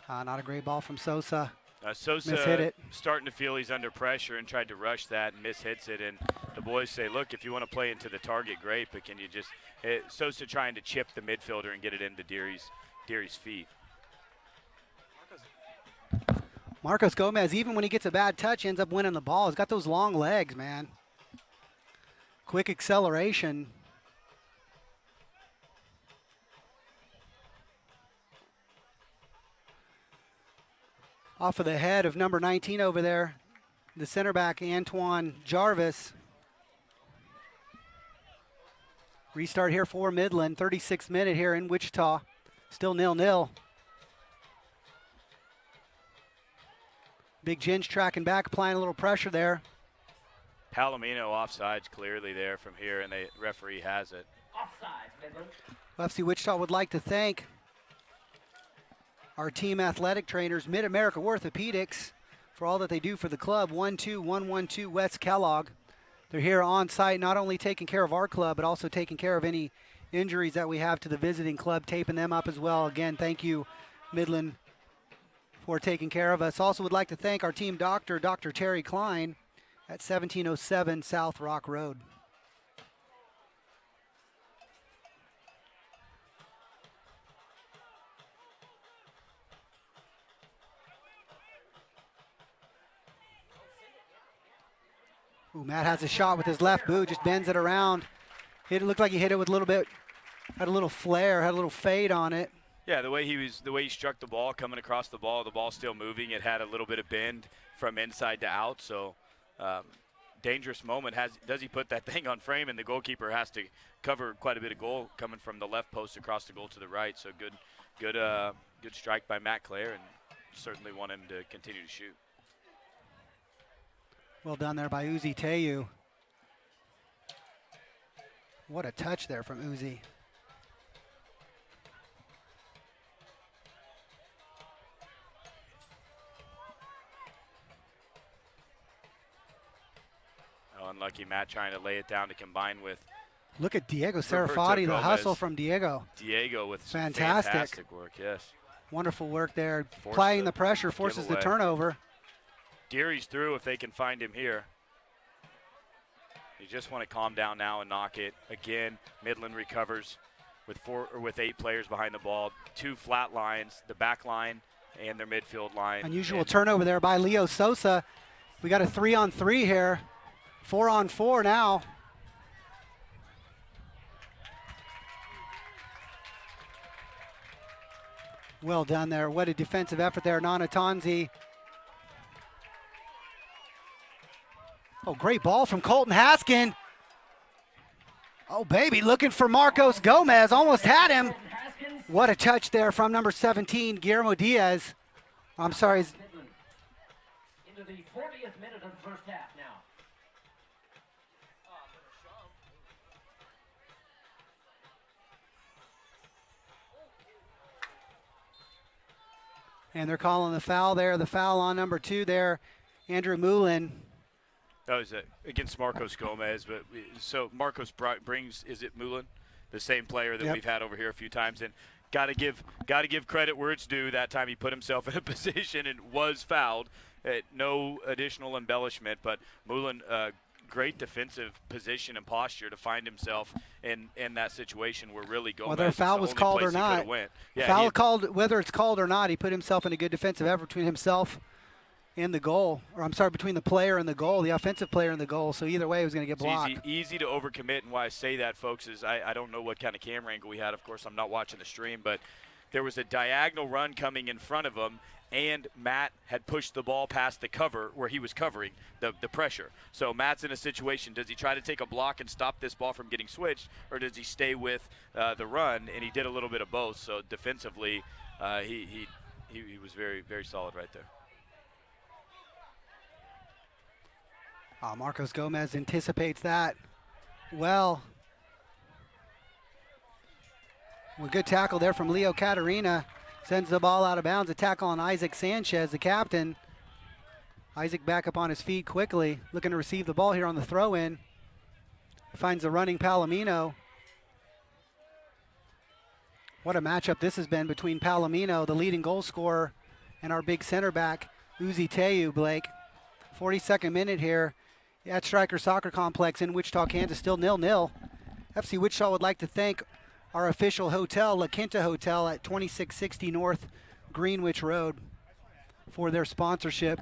Not a great ball from Sosa. Sosa Mishit it. starting to feel he's under pressure and tried to rush that and mishits it. And the boys say, look, if you want to play into the target, great, but can you just Sosa trying to chip the midfielder and get it into Deary's feet. Marcos Gomez, even when he gets a bad touch, ends up winning the ball. He's got those long legs, man. Quick acceleration. Off of the head of number 19 over there, the center back, Antoine Jarvis. Restart here for Midland, 36th minute here in Wichita. Still 0-0. Big Ginge tracking back, applying a little pressure there. Palomino offsides clearly there from here, and the referee has it. Offside, Midland. FC Wichita would like to thank our team athletic trainers, Mid-America Orthopedics, for all that they do for the club. 12112 West Kellogg. They're here on site, not only taking care of our club, but also taking care of any injuries that we have to the visiting club, taping them up as well. Again, thank you, Midland, for taking care of us. Also would like to thank our team doctor, Dr. Terry Klein, at 1707 South Rock Road. Ooh, Matt has a shot with his left boot, just bends it around. It looked like he hit it with a little bit, had a little flare, had a little fade on it. Yeah, the way he struck the ball, coming across the ball still moving. It had a little bit of bend from inside to out. So, dangerous moment. Does he put that thing on frame, and the goalkeeper has to cover quite a bit of goal coming from the left post across the goal to the right. So good strike by Matt Clare, and certainly want him to continue to shoot. Well done there by Uzi Teyu. What a touch there from Uzi. Oh, unlucky Matt trying to lay it down to combine with. Look at Diego Roberto Serafati, the Gomez. hustle from Diego. Diego with some Fantastic. fantastic work, yes. Wonderful work there. Forced Applying the the pressure, forces the giveaway. turnover. Deary's through if they can find him here. You just want to calm down now and knock it. Again, Midland recovers with 8 players behind the ball. 2 flat lines, the back line and their midfield line. Unusual turnover there by Leo Sosa. We got a 3-on-3 here. 4-on-4 now. Well done there. What a defensive effort there. Nana Tanzi. Oh, great ball from Colton Haskin. Oh, baby, looking for Marcos Gomez. Almost had him. What a touch there from number 17, Guillermo Diaz. I'm sorry. Into the 40th minute of the first half now. And they're calling the foul there. The foul on number 2 there, Andrew Moulin. That was against Marcos Gomez, but so Marcos brings, is it Moulin, the same player that Yep. we've had over here a few times, and got to give credit where it's due. That time he put himself in a position and was fouled. No additional embellishment, but Moulin, great defensive position and posture to find himself in that situation where really Gomez. Whether a foul was called or not, Yeah, foul called, whether it's called or not, he put himself in a good defensive effort between himself and the goal, or I'm sorry, between the player and the goal, the offensive player and the goal. So either way, he was going to get blocked. It's easy to overcommit, and why I say that, folks, is I don't know what kind of camera angle we had. Of course, I'm not watching the stream, but there was a diagonal run coming in front of him, and Matt had pushed the ball past the cover where he was covering the pressure. So Matt's in a situation, does he try to take a block and stop this ball from getting switched, or does he stay with the run? And he did a little bit of both. So defensively, he was very, very solid right there. Marcos Gomez anticipates that well. Good tackle there from Leo Catarina. Sends the ball out of bounds. A tackle on Isaac Sanchez, the captain. Isaac back up on his feet quickly, looking to receive the ball here on the throw-in. Finds the running Palomino. What a matchup this has been between Palomino, the leading goal scorer, and our big center back, Uzi Teyu, Blake. 42nd minute here at Stryker Soccer Complex in Wichita, Kansas, still 0-0. FC Wichita would like to thank our official hotel, La Quinta Hotel at 2660 North Greenwich Road, for their sponsorship.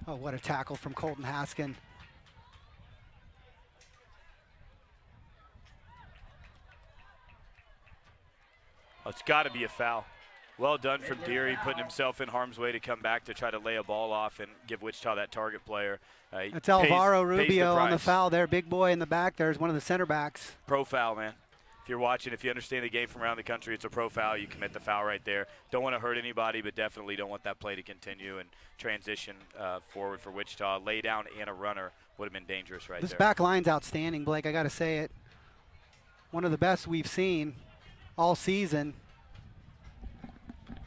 Oh, what a tackle from Colton Haskin. Oh, it's got to be a foul. Well done from Deary, putting himself in harm's way to come back to try to lay a ball off and give Wichita that target player. That's Alvaro pays Rubio on the price. foul there. Big boy in the back there is one of the center backs. Pro foul, man. If you're watching, if you understand the game from around the country, it's a pro foul. You commit the foul right there. Don't want to hurt anybody, but definitely don't want that play to continue and transition forward for Wichita. Lay down and a runner would have been dangerous right This there. back line's outstanding, Blake. I got to say it. One of the best we've seen all season.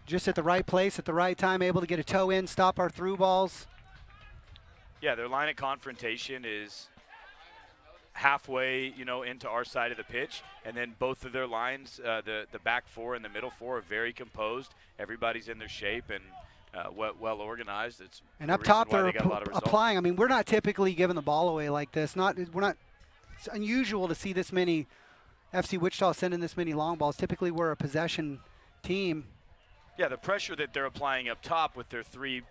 Just at the right place at the right time, able to get a toe in, stop our through balls. Yeah, their line of confrontation halfway, into our side of the pitch, and then both of their lines, the back four and the middle four, are very composed. Everybody's in their shape and well organized. It's And the up top, reason why they're they got a lot of results. applying. I mean, we're not typically giving the ball away like this. It's unusual to see this many FC Wichita sending this many long balls. Typically, we're a possession team. Yeah, the pressure that they're applying up top with their 3-2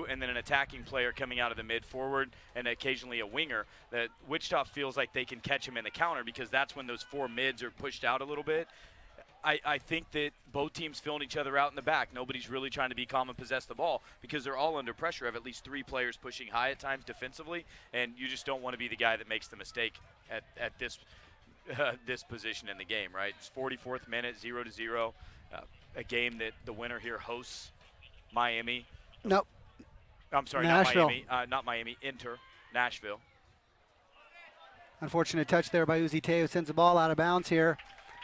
and then an attacking player coming out of the mid forward and occasionally a winger, that Wichita feels like they can catch him in the counter because that's when those 4 mids are pushed out a little bit. I think that both teams filling each other out in the back. Nobody's really trying to be calm and possess the ball because they're all under pressure of at least 3 players pushing high at times defensively, and you just don't want to be the guy that makes the mistake at this this position in the game, right? It's 44th minute, 0-0. A game that the winner here hosts Miami. Nope. I'm sorry, Nashville. not Miami, Inter, Nashville. Unfortunate touch there by Uzi Teo. Sends the ball out of bounds here.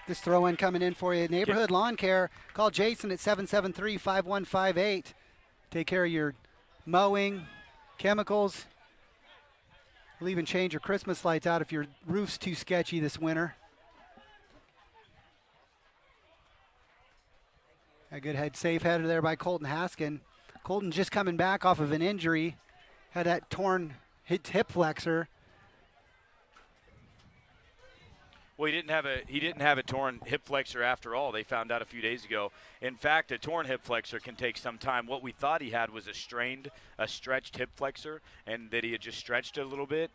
This throw-in coming in for you. Neighborhood Lawn Care. Call Jason at 773-5158. Take care of your mowing, chemicals. We'll even change your Christmas lights out if your roof's too sketchy this winter. A good safe header there by Colton Haskin. Colton just coming back off of an injury. Had that torn hip flexor. Well, he didn't have a torn hip flexor after all. They found out a few days ago. In fact, a torn hip flexor can take some time. What we thought he had was a stretched hip flexor, and that he had just stretched it a little bit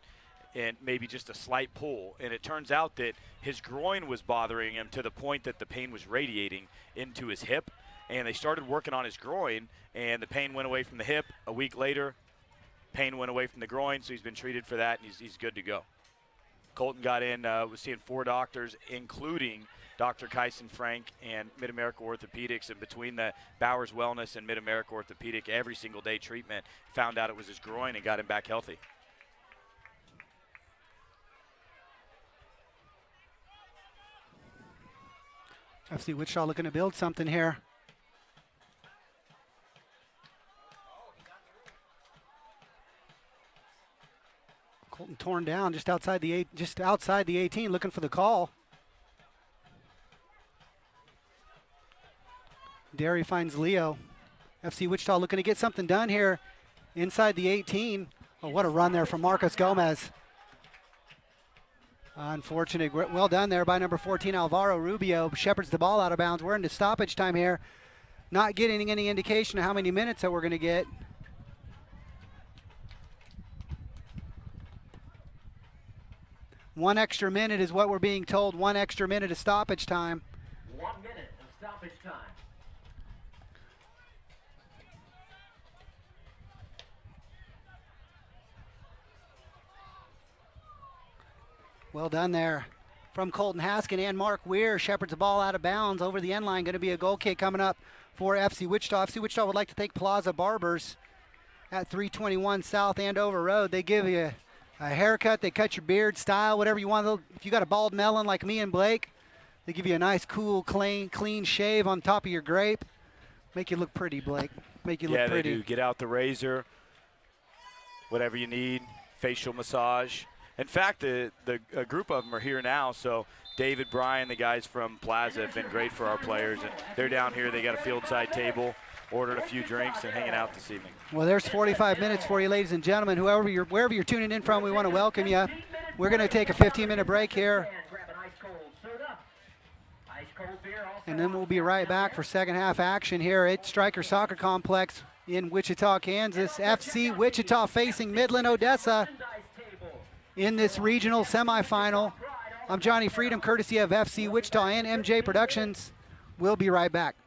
and maybe just a slight pull. And it turns out that his groin was bothering him to the point that the pain was radiating into his hip. And they started working on his groin, and the pain went away from the hip. A week later, pain went away from the groin, so he's been treated for that, and he's good to go. Colton got in, was seeing 4 doctors, including Dr. Kyson Frank and Mid-America Orthopedics. And between the Bowers Wellness and Mid-America Orthopedic, every single day treatment, found out it was his groin and got him back healthy. FC Wichita looking to build something here. Colton torn down just outside the 18, looking for the call. Derry finds Leo. FC Wichita looking to get something done here inside the 18. Oh, what a run there from Marcos Gomez. Unfortunate. Well done there by number 14, Alvaro Rubio. Shepherds the ball out of bounds. We're into stoppage time here. Not getting any indication of how many minutes that we're going to get. One extra minute is what we're being told. 1 extra minute of stoppage time. 1 minute of stoppage time. Well done there from Colton Haskin and Mark Weir. Shepherds the ball out of bounds over the end line. Going to be a goal kick coming up for FC Wichita. FC Wichita would like to thank Plaza Barbers at 321 South Andover Road. They give you a haircut. They cut your beard, style, whatever you want. If you got a bald melon like me and Blake, they give you a nice, cool, clean shave on top of your grape. Make you look pretty, Blake. Make you look pretty. Yeah, they do. Get out the razor, whatever you need, facial massage. In fact, a group of them are here now, so David, Brian, the guys from Plaza have been great for our players, and they're down here. They got a field side table, ordered a few drinks, and hanging out this evening. Well, there's 45 minutes for you, ladies and gentlemen. Wherever you're tuning in from, we want to welcome you. We're going to take a 15-minute break here, and then we'll be right back for second half action here at Stryker Soccer Complex in Wichita, Kansas. FC Wichita facing Midland-Odessa in this regional semifinal. I'm Johnny Freedom, courtesy of FC Wichita and MJ Productions. We'll be right back.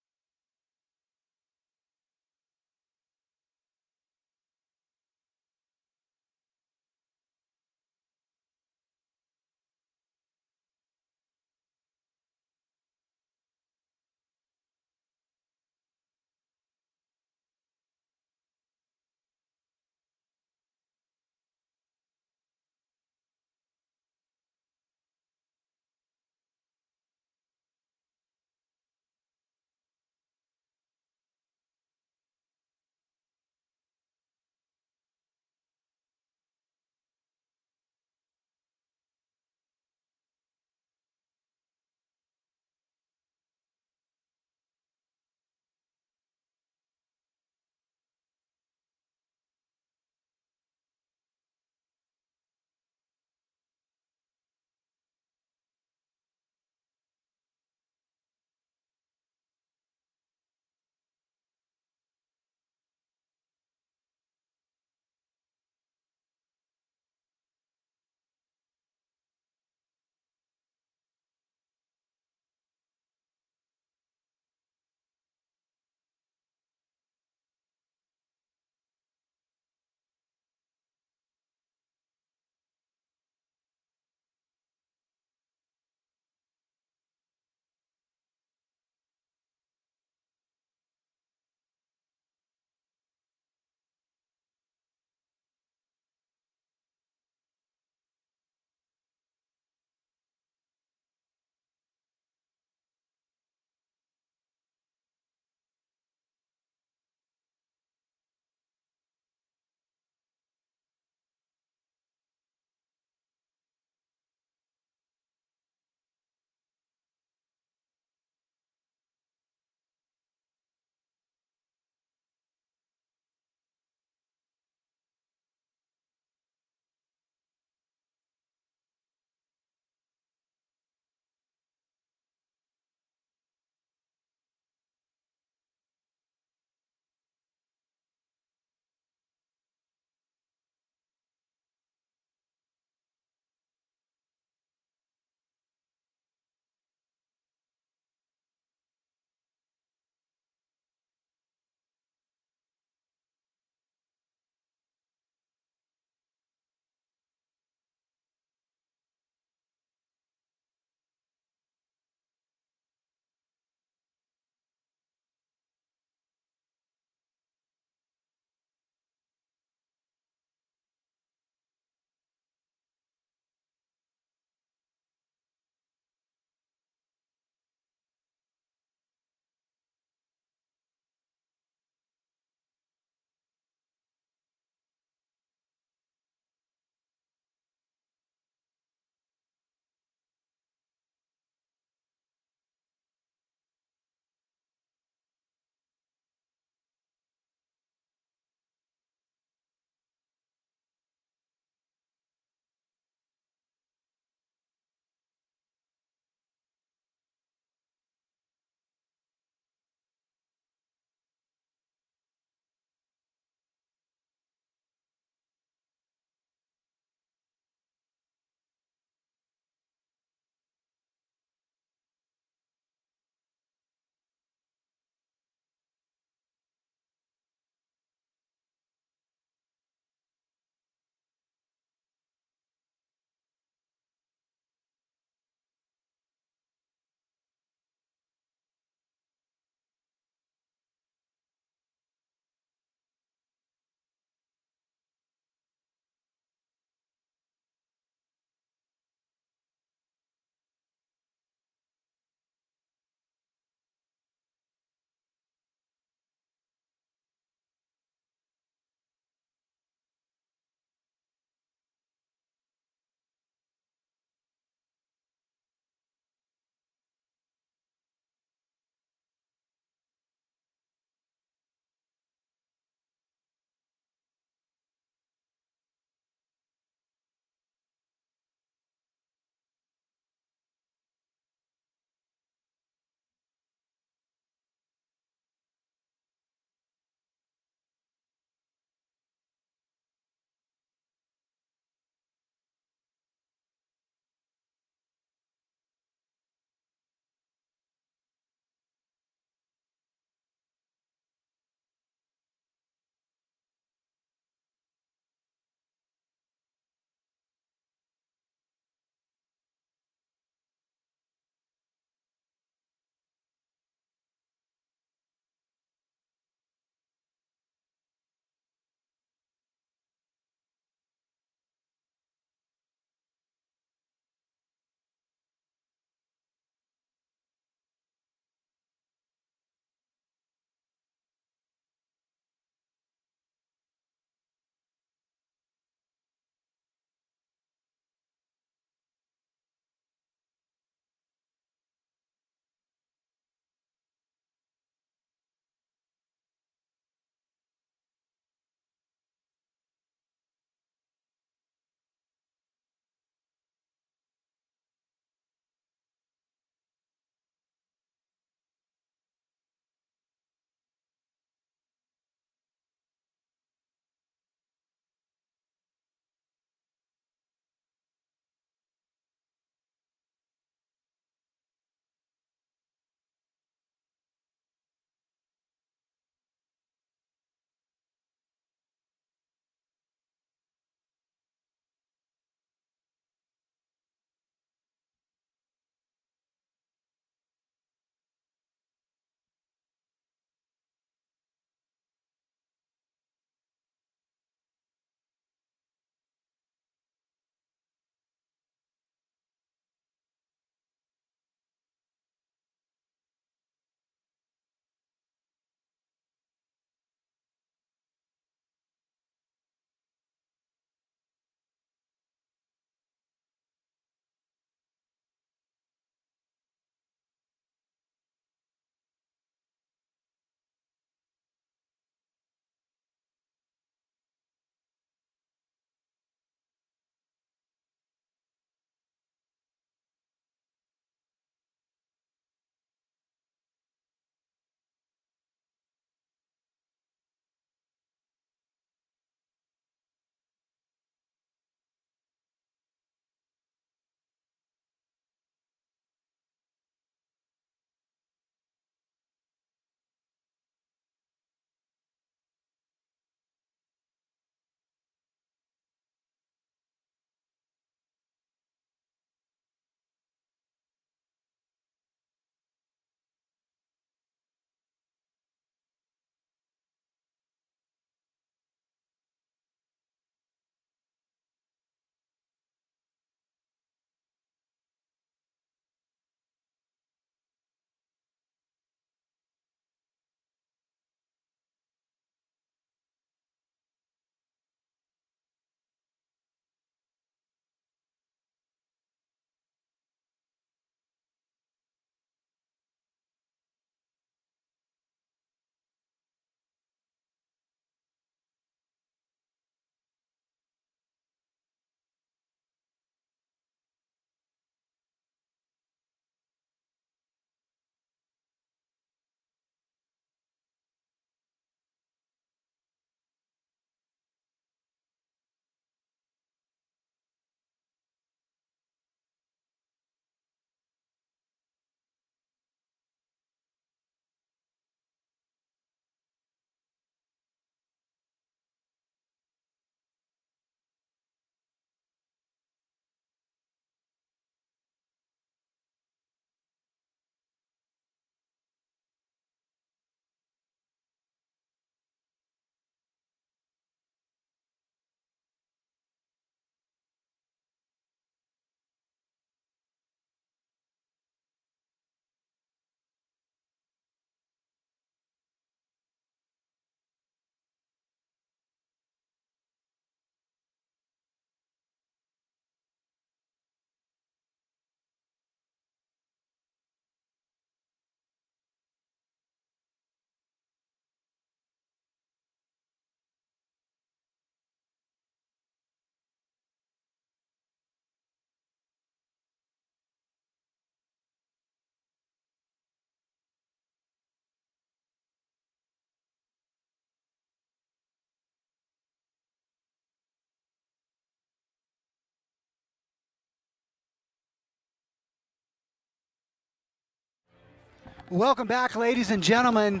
Welcome back, ladies and gentlemen,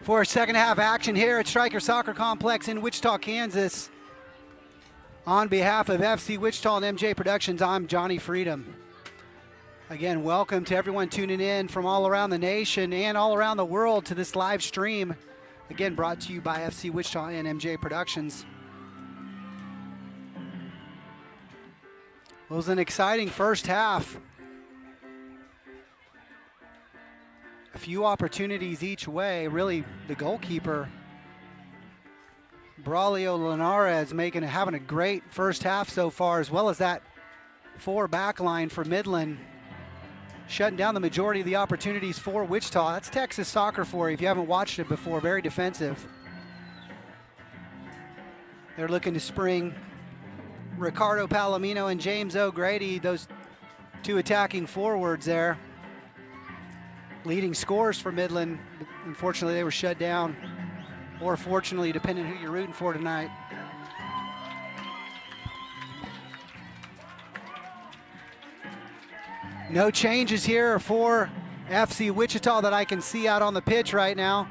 for second half action here at Stryker Soccer Complex in Wichita, Kansas. On behalf of FC Wichita and MJ Productions, I'm Johnny Freedom. Again, welcome to everyone tuning in from all around the nation and all around the world to this live stream. Again, brought to you by FC Wichita and MJ Productions. It was an exciting first half. A few opportunities each way. Really, the goalkeeper, Braulio Linares, having a great first half so far, as well as that four back line for Midland, shutting down the majority of the opportunities for Wichita. That's Texas soccer for you if you haven't watched it before. Very defensive. They're looking to spring Ricardo Palomino and James O'Grady, those two attacking forwards there. Leading scorers for Midland. Unfortunately, they were shut down. Or fortunately, depending who you're rooting for tonight. No changes here for FC Wichita that I can see out on the pitch right now.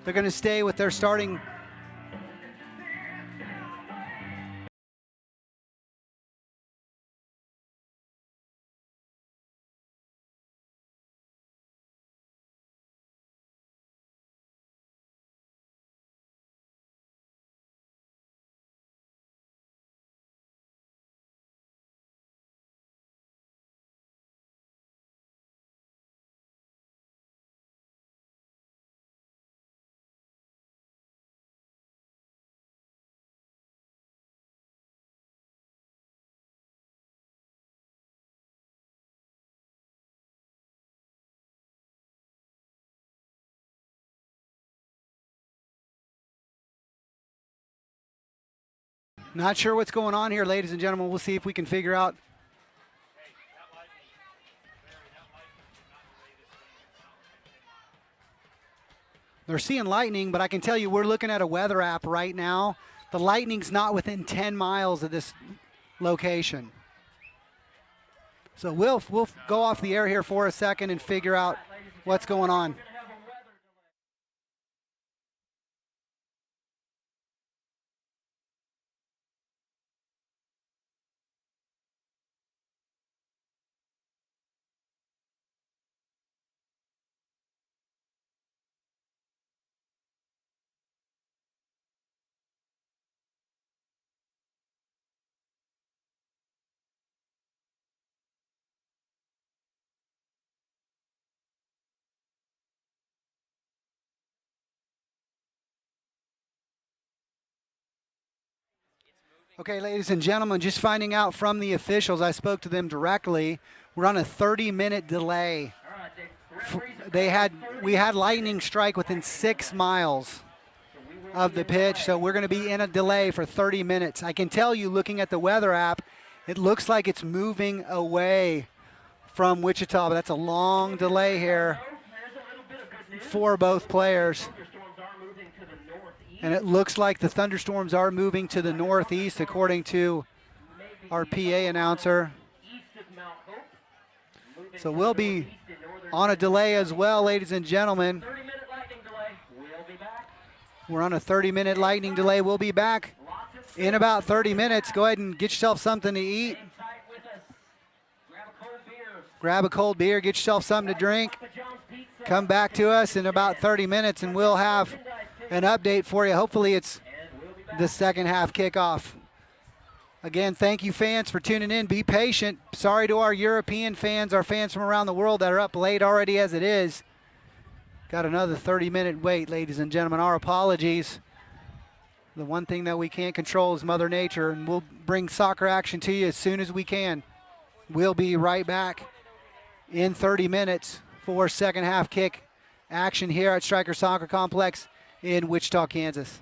They're going to stay with their starting Not sure what's going on here, ladies and gentlemen. We'll see if we can figure out. They're seeing lightning, but I can tell you we're looking at a weather app right now. The lightning's not within 10 miles of this location. So we'll go off the air here for a second and figure out what's going on. Okay, ladies and gentlemen, just finding out from the officials, I spoke to them directly. We're on a 30-minute delay. We had lightning strike within 6 miles of the pitch, so we're going to be in a delay for 30 minutes. I can tell you, looking at the weather app, it looks like it's moving away from Wichita, but that's a long delay here for both players. And it looks like the thunderstorms are moving to the northeast, according to our PA announcer. So we'll be on a delay as well, ladies and gentlemen. We're on a 30-minute lightning delay. We'll be back in about 30 minutes. Go ahead and get yourself something to eat. Grab a cold beer, get yourself something to drink. Come back to us in about 30 minutes, and we'll have an update for you. Hopefully it's the second half kickoff. Again, thank you, fans, for tuning in. Be patient. Sorry to our European fans, our fans from around the world that are up late already as it is. Got another 30-minute wait, ladies and gentlemen. Our apologies. The one thing that we can't control is Mother Nature, and we'll bring soccer action to you as soon as we can. We'll be right back in 30 minutes for second half kick action here at Stryker Soccer Complex in Wichita, Kansas.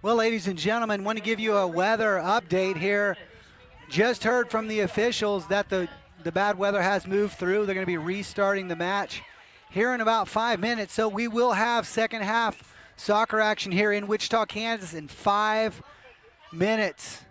Well, ladies and gentlemen, want to give you a weather update here. Just heard from the officials that the bad weather has moved through. They're going to be restarting the match here in about 5 minutes. So we will have second half soccer action here in Wichita, Kansas in 5 minutes.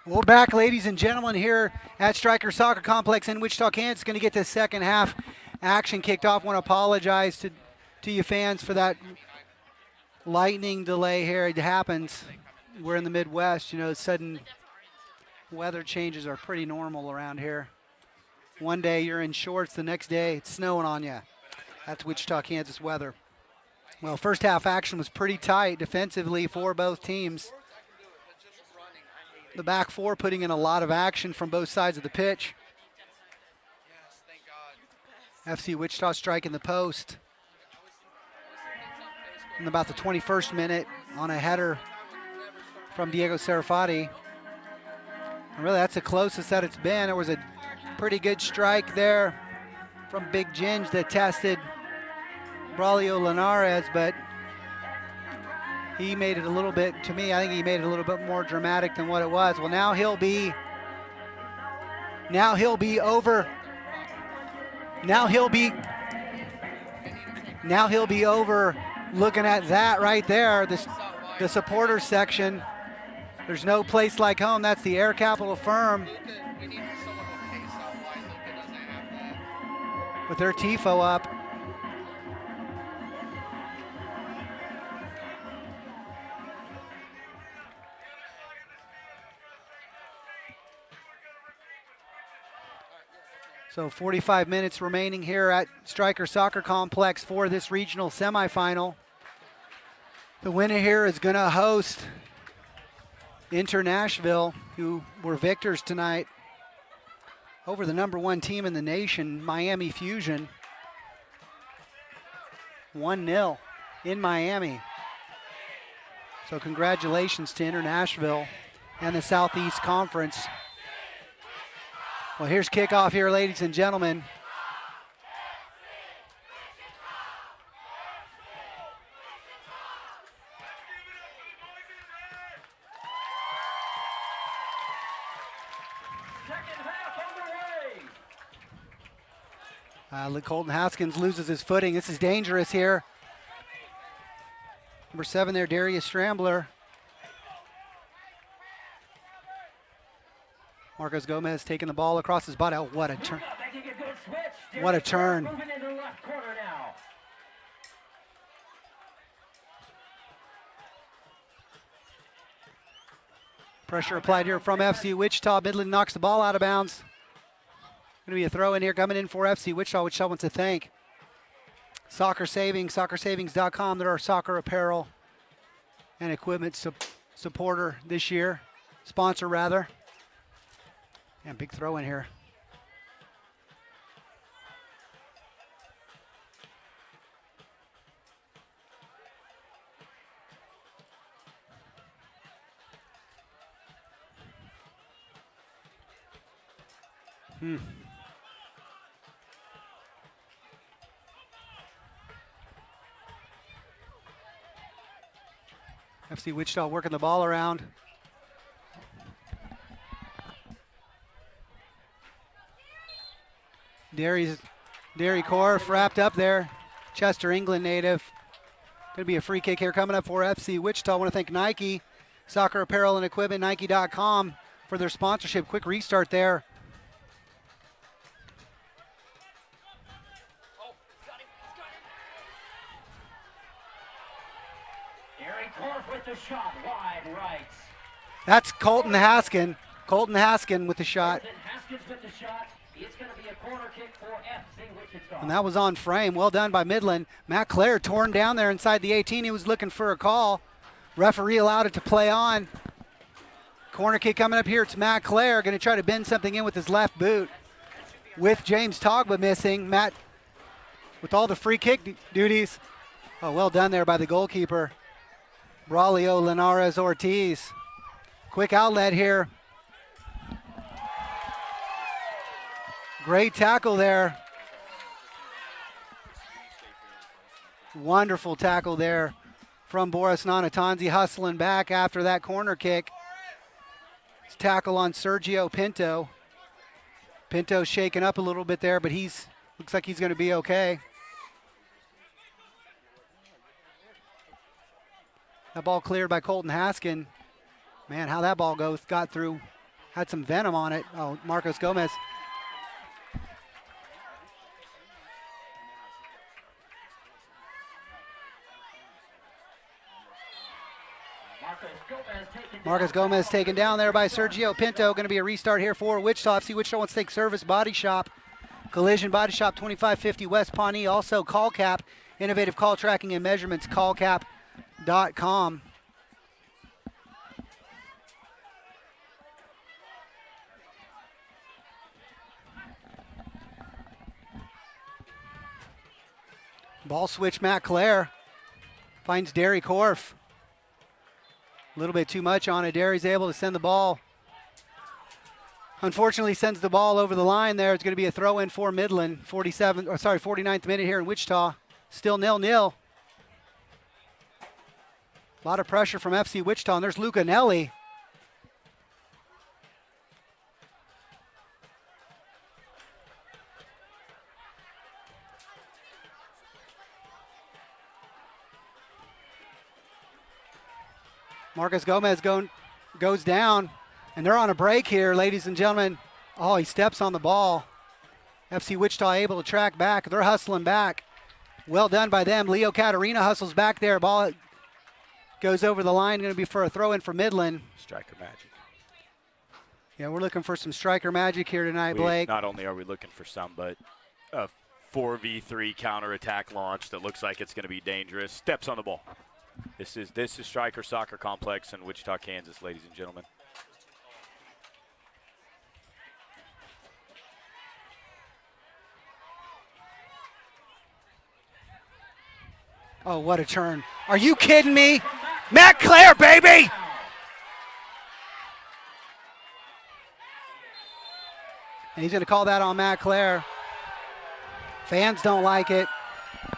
We're back, ladies and gentlemen, here at Stryker Soccer Complex in Wichita, Kansas. Going to get this second half action kicked off. Want to apologize to you fans for that lightning delay here. It happens. We're in the Midwest. You know, sudden weather changes are pretty normal around here. One day you're in shorts, the next day it's snowing on you. That's Wichita, Kansas weather. Well, first half action was pretty tight defensively for both teams. The back four putting in a lot of action from both sides of the pitch. FC Wichita striking the post in about the 21st minute on a header from Diego Serafati. And really, that's the closest that it's been. There was a pretty good strike there from Big Ginge that tested Braulio Linares, but he made it a little bit, to me, I think he made it a little bit more dramatic than what it was. Well, now he'll be over looking at that right there, the supporters section. There's no place like home. That's the Air Capital Firm with their tifo up. So 45 minutes remaining here at Stryker Soccer Complex for this regional semifinal. The winner here is going to host Inter Nashville, who were victors tonight over the number one team in the nation, Miami Fusion. 1-0 in Miami. So congratulations to Inter Nashville and the Southeast Conference. Well, here's kickoff here, ladies and gentlemen. Second half underway. Colton Haskins loses his footing. This is dangerous here. Number 7 there, Darius Strambler. Marcos Gomez taking the ball across his body. Oh, what a turn. Making a good switch. What a turn. Moving into the left corner now. Pressure applied here from FC Wichita. Midland knocks the ball out of bounds. Going to be a throw in here coming in for FC Wichita. Wichita wants to thank Soccer Savings, soccersavings.com. They're our soccer apparel and equipment supporter this year. Sponsor, rather. And big throw in here. FC Wichita working the ball around. Derry Korf wrapped up there. Chester, England native. Going to be a free kick here coming up for FC Wichita. I want to thank Nike, Soccer Apparel and Equipment, Nike.com for their sponsorship. Quick restart there. Derry Korf with the shot, wide right. That's Colton Haskin. Colton Haskin with the shot. Colton Haskins with the shot. It's going to be a corner kick for FC Wichita. And that was on frame. Well done by Midland. Matt Clare torn down there inside the 18. He was looking for a call. Referee allowed it to play on. Corner kick coming up here. It's Matt Clare going to try to bend something in with his left boot. With James Togba missing. Matt with all the free kick duties. Oh, well done there by the goalkeeper. Braulio Linares Ortiz. Quick outlet here. Great tackle there. Wonderful tackle there from Boris Nanatanzi, hustling back after that corner kick. It's tackle on Sergio Pinto. Pinto's shaken up a little bit there, but looks like he's going to be okay. That ball cleared by Colton Haskin. Man, how that ball got through. Had some venom on it. Oh, Marcos Gomez. Marcos Gomez taken down there by Sergio Pinto. Going to be a restart here for Wichita. FC Wichita wants to take service. Body Shop, Collision Body Shop, 2550 West Pawnee. Also Call Cap, innovative call tracking and measurements, callcap.com. Ball switch, Matt Clare finds Derry Korf. A little bit too much on it. Derry's able to send the ball. Unfortunately, sends the ball over the line there. It's going to be a throw in for Midland. 49th minute here in Wichita. Still 0-0. A lot of pressure from FC Wichita, and there's Luca Nelly. Marcos Gomez goes down, and they're on a break here, ladies and gentlemen. Oh, he steps on the ball. FC Wichita able to track back. They're hustling back. Well done by them. Leo Catarina hustles back there. Ball goes over the line. Going to be for a throw-in for Midland. Striker magic. Yeah, we're looking for some striker magic here tonight, Blake. Not only are we looking for some, but a 4v3 counterattack launch that looks like it's going to be dangerous. Steps on the ball. This is Stryker Soccer Complex in Wichita, Kansas, ladies and gentlemen. Oh, what a turn. Are you kidding me? Matt Clare, baby! And he's going to call that on Matt Clare. Fans don't like it.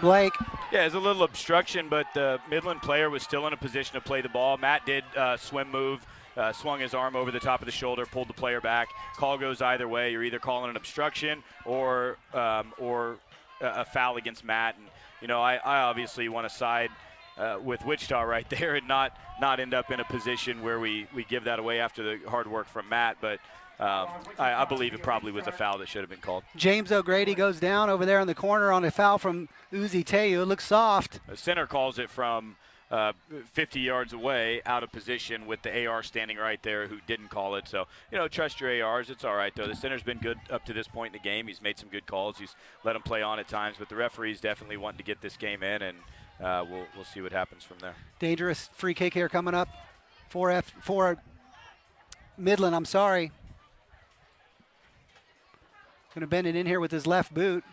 Blake. Yeah, it's a little obstruction, but the Midland player was still in a position to play the ball. Matt did swim move, swung his arm over the top of the shoulder, pulled the player back. Call goes either way. You're either calling an obstruction or a foul against Matt. And, you know, I obviously want to side with Wichita right there and not end up in a position where we give that away after the hard work from Matt. But I believe it probably was a foul that should have been called. James O'Grady goes down over there in the corner on a foul from Uzi Teyu. It looks soft. The center calls it from 50 yards away, out of position with the AR standing right there who didn't call it. So, you know, trust your ARs. It's all right, though. The center's been good up to this point in the game. He's made some good calls. He's let him play on at times. But the referee's definitely wanting to get this game in, and we'll see what happens from there. Dangerous free kick here coming up for Midland. I'm sorry. Going to bend it in here with his left boot.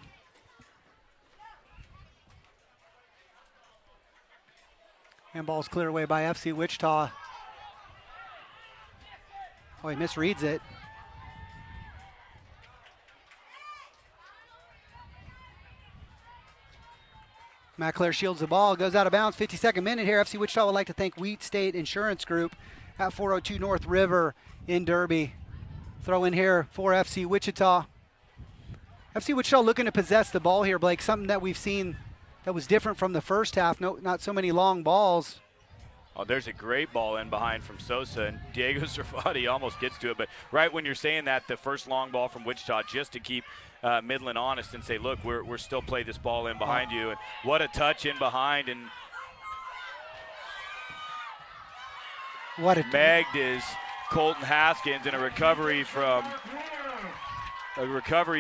Handball's cleared away by FC Wichita. Oh, he misreads it. Matt Clare shields the ball, goes out of bounds. 52nd minute here. FC Wichita would like to thank Wheat State Insurance Group at 402 North River in Derby. Throw in here for FC Wichita. FC Wichita looking to possess the ball here, Blake. Something that we've seen that was different from the first half. No, not so many long balls. Oh, there's a great ball in behind from Sosa, and Diego Servati almost gets to it. But right when you're saying that, the first long ball from Wichita, just to keep Midland honest and say, look, we're still play this ball in behind you. And what a touch in behind. And what a megged is Colton Haskins in a recovery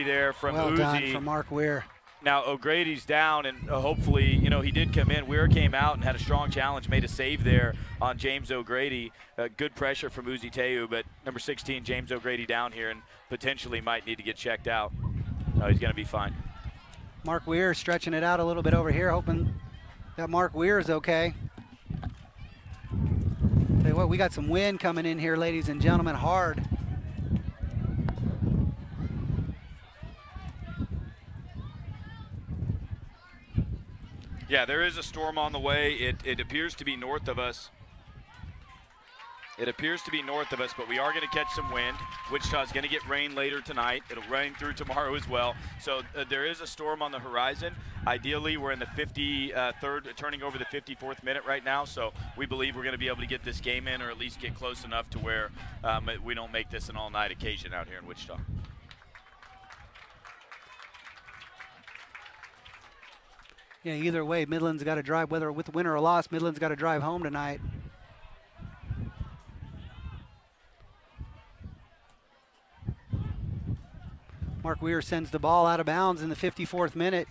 there from well Uzi. Done from Mark Weir. Now O'Grady's down, and hopefully, you know, he did come in. Weir came out and had a strong challenge, made a save there on James O'Grady. Good pressure from Uzi Teyu, but number 16, James O'Grady, down here and potentially might need to get checked out. No, he's going to be fine. Mark Weir stretching it out a little bit over here, hoping that Mark Weir is okay. Tell you what, we got some wind coming in here, ladies and gentlemen, hard. Yeah, there is a storm on the way. It appears to be north of us. It appears to be north of us, but we are going to catch some wind. Wichita's going to get rain later tonight. It'll rain through tomorrow as well. So there is a storm on the horizon. Ideally, we're in the 53rd, turning over the 54th minute right now. So we believe we're going to be able to get this game in, or at least get close enough to where we don't make this an all-night occasion out here in Wichita. Yeah, either way, Midland's got to drive, whether with win or a loss, Midland's got to drive home tonight. Mark Weir sends the ball out of bounds in the 54th minute.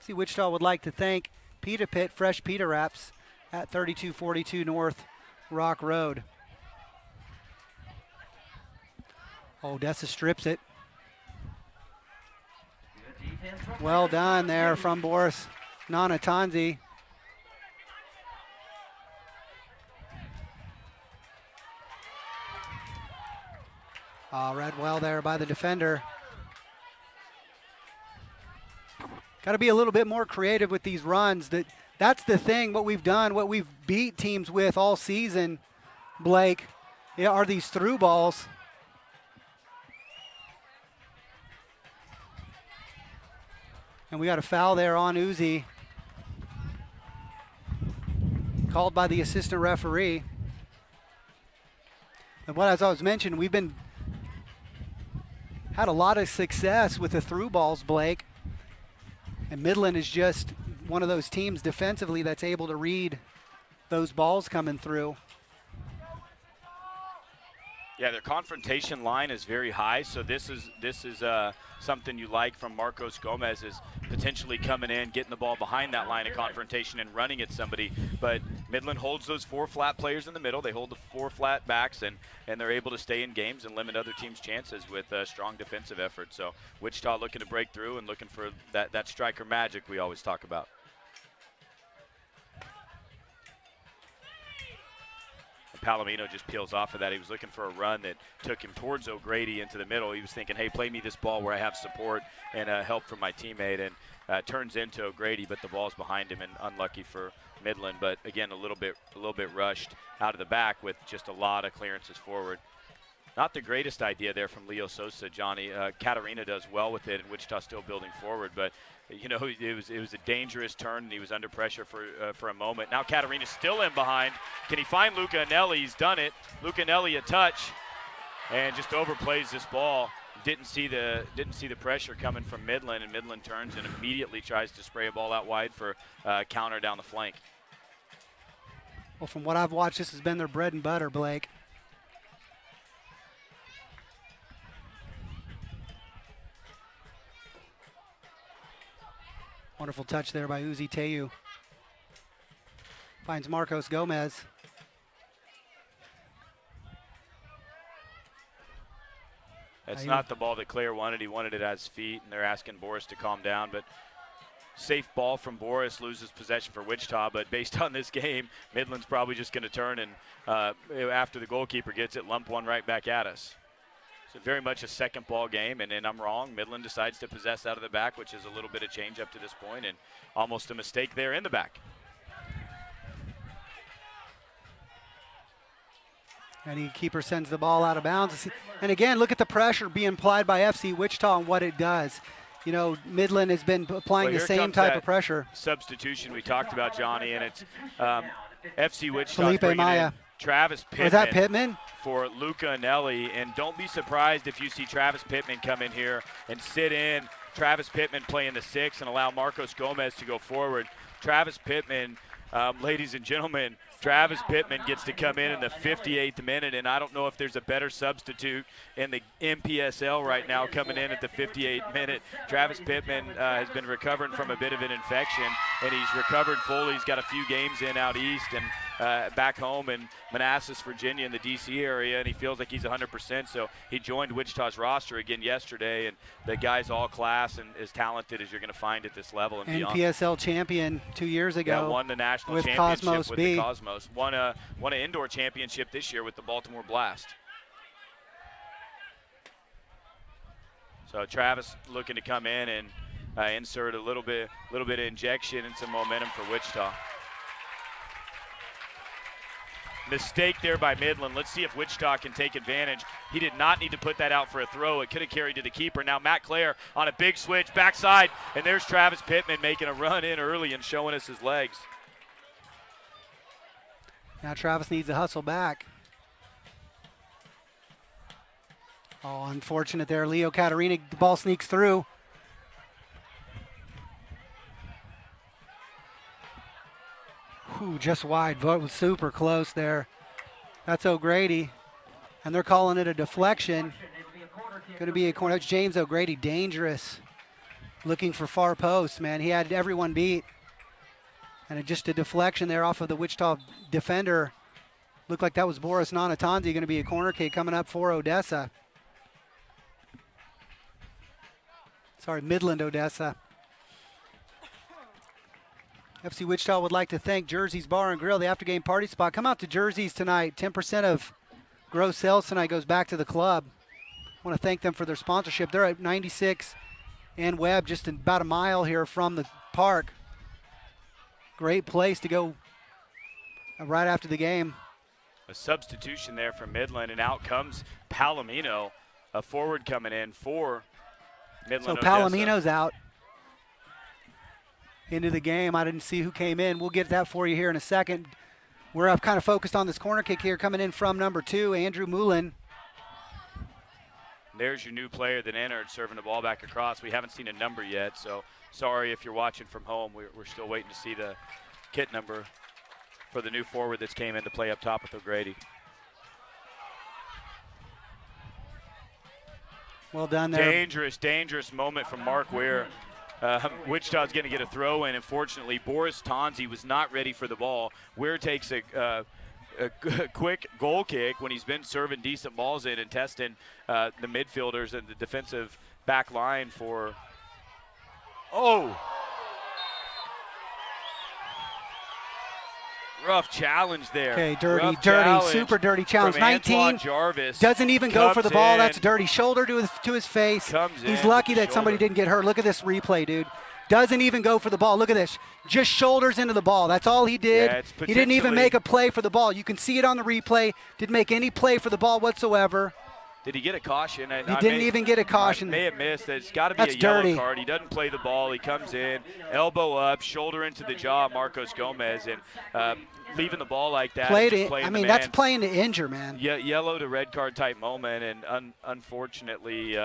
See, Wichita would like to thank Pita Pit Fresh Pita Wraps at 3242 North Rock Road. Odessa strips it. Well done there from Boris Nanatanzi. Read well there by the defender. Got to be a little bit more creative with these runs. That's the thing, what we've done, what we've beat teams with all season, Blake, are these through balls. And we got a foul there on Uzi, called by the assistant referee. And as I was mentioning, we've had a lot of success with the through balls, Blake. And Midland is just one of those teams defensively that's able to read those balls coming through. Yeah, their confrontation line is very high, so this is something you like from Marcos Gomez, is potentially coming in, getting the ball behind that line of confrontation and running at somebody. But Midland holds those four flat players in the middle. They hold the four flat backs, and they're able to stay in games and limit other teams' chances with a strong defensive effort. So Wichita looking to break through and looking for that striker magic we always talk about. Palomino just peels off of that. He was looking for a run that took him towards O'Grady into the middle. He was thinking, hey, play me this ball where I have support and help from my teammate, and turns into O'Grady, but the ball's behind him, and unlucky for Midland. But again, a little bit rushed out of the back with just a lot of clearances forward. Not the greatest idea there from Leo Sosa, Johnny. Katarina does well with it, and Wichita still building forward. But, you know, it was a dangerous turn, and he was under pressure for a moment. Now Katarina's still in behind. Can he find Luca Anelli? He's done it. Luca Anelli a touch, and just overplays this ball. Didn't see the pressure coming from Midland, and Midland turns and immediately tries to spray a ball out wide for counter down the flank. Well, from what I've watched, this has been their bread and butter, Blake. Wonderful touch there by Uzi Teyu. Finds Marcos Gomez. That's not the ball that Claire wanted. He wanted it at his feet, and they're asking Boris to calm down. But safe ball from Boris, loses possession for Wichita. But based on this game, Midland's probably just going to turn and, after the goalkeeper gets it, lump one right back at us. So very much a second ball game, and I'm wrong. Midland decides to possess out of the back, which is a little bit of change up to this point, and almost a mistake there in the back. And the keeper sends the ball out of bounds. And again, look at the pressure being applied by FC Wichita and what it does. You know, Midland has been applying the same type of pressure. Substitution we talked about, Johnny, and it's FC Wichita Felipe bringing Maya. in Travis Pittman. Was that Pittman? For Luca Anelli, and don't be surprised if you see Travis Pittman come in here and sit in. Travis Pittman playing the 6 and allow Marcos Gomez to go forward. Travis Pittman, ladies and gentlemen, Travis Pittman gets to come in the 58th minute, and I don't know if there's a better substitute in the NPSL right now coming in at the 58th minute. Travis Pittman has been recovering from a bit of an infection, and he's recovered fully. He's got a few games in out east and back home in Manassas, Virginia, in the D.C. area, and he feels like he's 100%. So he joined Wichita's roster again yesterday, and the guy's all class and as talented as you're going to find at this level and beyond. NPSL champion 2 years ago. Yeah, won the national with championship Cosmos with B. the Cosmos. Won an indoor championship this year with the Baltimore Blast. So Travis looking to come in and insert a little bit of injection and some momentum for Wichita. Mistake there by Midland. Let's see if Wichita can take advantage. He did not need to put that out for a throw. It could have carried to the keeper. Now Matt Clare on a big switch, backside, and there's Travis Pittman making a run in early and showing us his legs. Now Travis needs to hustle back. Oh, unfortunate there. Leo Katarina, the ball sneaks through. Whew, just wide. Vote was super close there. That's O'Grady. And they're calling it a deflection. Going to be a corner. That's James O'Grady, dangerous. Looking for far post, man. He had everyone beat. And just a deflection there off of the Wichita defender. Looked like that was Boris Nanatanzi. Going to be a corner kick coming up for Odessa. Sorry, Midland-Odessa. FC Wichita would like to thank Jersey's Bar and Grill, the after-game party spot. Come out to Jersey's tonight. 10% of gross sales tonight goes back to the club. I want to thank them for their sponsorship. They're at 96 and Webb, just about a mile here from the park. Great place to go right after the game. A substitution there from Midland, and out comes Palomino, a forward coming in for Midland. So Palomino's out into the game. I didn't see who came in. We'll get that for you here in a second. We're up kind of focused on this corner kick here coming in from number 2, Andrew Moulin. There's your new player that entered, serving the ball back across. We haven't seen a number yet, so sorry if you're watching from home. We're still waiting to see the kit number for the new forward that's came in to play up top with O'Grady. Well done there. Dangerous moment from Mark Weir. Wichita's going to get a throw in. Unfortunately, Boris Tonzi was not ready for the ball. Weir takes a quick goal kick when he's been serving decent balls in and testing the midfielders and the defensive back line for. Oh! Rough challenge there. Okay, dirty, Rough dirty, challenge super dirty challenge. from 19 Antoine Jarvis. doesn't even go for the ball. in, That's dirty. Shoulder to his face. Comes He's in lucky with the that somebody shoulder. didn't get hurt. Look at this replay, dude. Doesn't even go for the ball. Look at this. Just shoulders into the ball. That's all he did. Yeah, it's He didn't even potentially- make a play for the ball. You can see it on the replay. Didn't make any play for the ball whatsoever. Did he get a caution? He didn't even get a caution. I may have missed. It's got to be That's a yellow dirty. card. He doesn't play the ball. He comes in, elbow up, shoulder into the jaw, Marcos Gomez, and leaving the ball like that. Played just it. playing I the mean, that's man. playing to injure, man. Yellow to red card type moment, and unfortunately,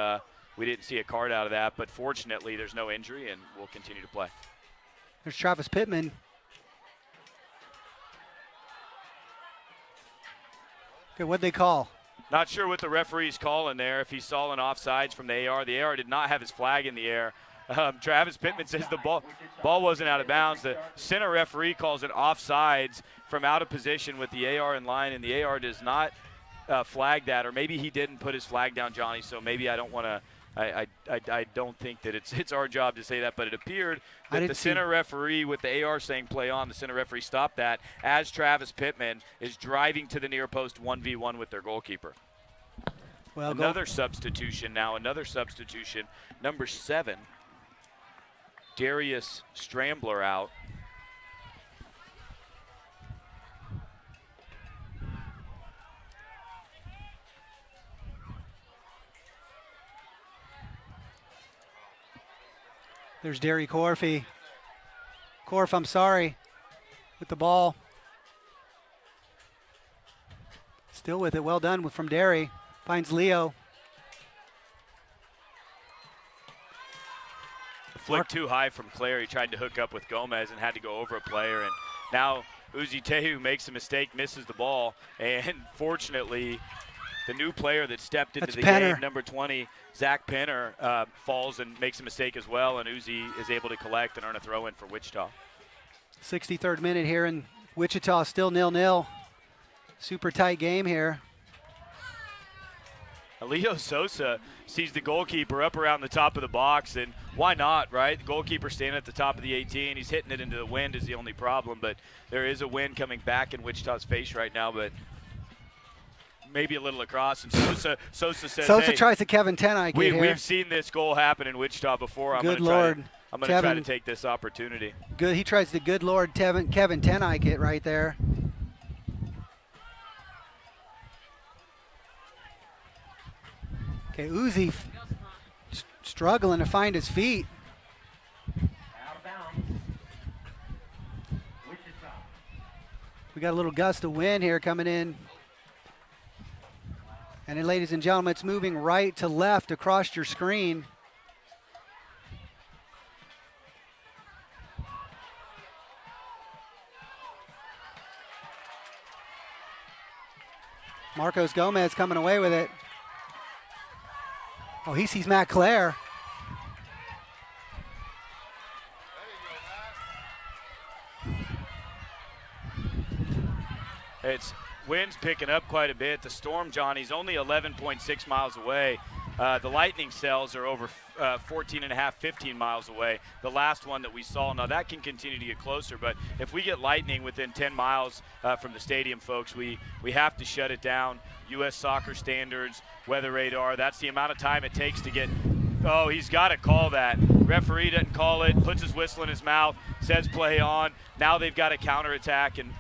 we didn't see a card out of that. But fortunately, there's no injury, and we'll continue to play. There's Travis Pittman. Okay, what'd they call? Not sure what the referee's calling there. If he saw an offsides from the AR did not have his flag in the air. Travis Pittman says the ball wasn't out of bounds. The center referee calls it offsides from out of position with the AR in line, and the AR does not flag that, or maybe he didn't put his flag down, Johnny. So maybe I don't want to. I don't think that it's our job to say that, but it appeared that the center referee with the AR saying play on, the center referee stopped that as Travis Pittman is driving to the near post 1v1 with their goalkeeper. Well, Another substitution now, number 7, Darius Strambler out. There's Derry Corfy. Corf, I'm sorry, with the ball. Still with it. Well done from Derry. Finds Leo. Flick too high from Claire. He tried to hook up with Gomez and had to go over a player. And now Uzi Tehu makes a mistake, misses the ball. And fortunately, the new player that stepped into the game, number 20, Zach Penner, falls and makes a mistake as well. And Uzi is able to collect and earn a throw-in for Wichita. 63rd minute here in Wichita, still 0-0. Super tight game here. Leo Sosa sees the goalkeeper up around the top of the box, and why not, right? The goalkeeper standing at the top of the 18. He's hitting it into the wind is the only problem, but there is a wind coming back in Wichita's face right now, but maybe a little across. And Sosa says, Sosa hey, tries to Kevin Tenike here. We've seen this goal happen in Wichita before. I'm Good going Lord. to try to take this opportunity. Good. He tries to good Lord Kevin Tenike it right there. Okay, Uzi struggling to find his feet. Out of bounds. Wichita. We got a little gust of wind here coming in. And then, ladies and gentlemen, it's moving right to left across your screen. Marcos Gomez coming away with it. Oh, he sees Matt Clare. It's wind's picking up quite a bit. The storm, Johnny's only 11.6 miles away. The lightning cells are over 14 and a half, 15 miles away. The last one that we saw, now that can continue to get closer, but if we get lightning within 10 miles from the stadium, folks, we have to shut it down. U.S. soccer standards, weather radar, that's the amount of time it takes to get, oh, he's got to call that. Referee doesn't call it, puts his whistle in his mouth, says play on. Now they've got a counterattack, and